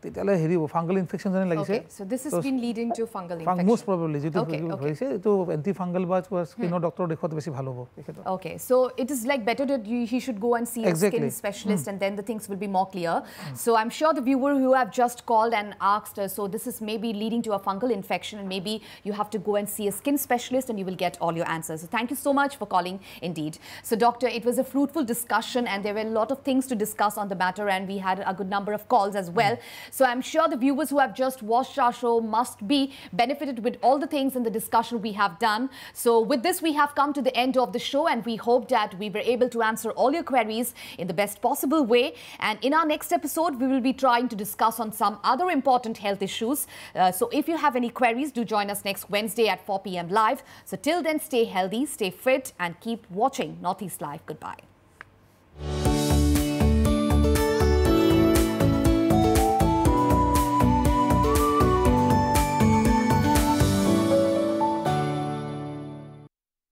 তেতিয়ালে হেৰি ফাংগাল ইনফেকশ্যন যেন লাগিছে so this has been leading to fungal infection most probably যেটো হৈছে এটো এন্টি ফাংগাল বা স্কিনৰ ডক্টৰ দেখুৱাত বেছি ভাল হ'ব okay so it is like better that he should go and see a skin specialist and then the things will be more clear so I'm sure the viewer who have just called and asked so this is maybe leading to a fungal infection and maybe you have to go and see a skin specialist and you will get all your answers so thank you so much for calling indeed so doctor it was a fruitful discussion and there were a lot of things to discuss on the matter and we had a good number of calls as well so I'm sure the viewers who have just watched our show must be benefited with all the things in the discussion we have done. So with this, we have come to the end of the show and we hope that we were able to answer all your queries in the best possible way. And in our next episode, we will be trying to discuss on some other important health issues. So if you have any queries, do join us next Wednesday at 4 p.m. live. So till then, stay healthy, stay fit and keep watching Northeast Live. Goodbye.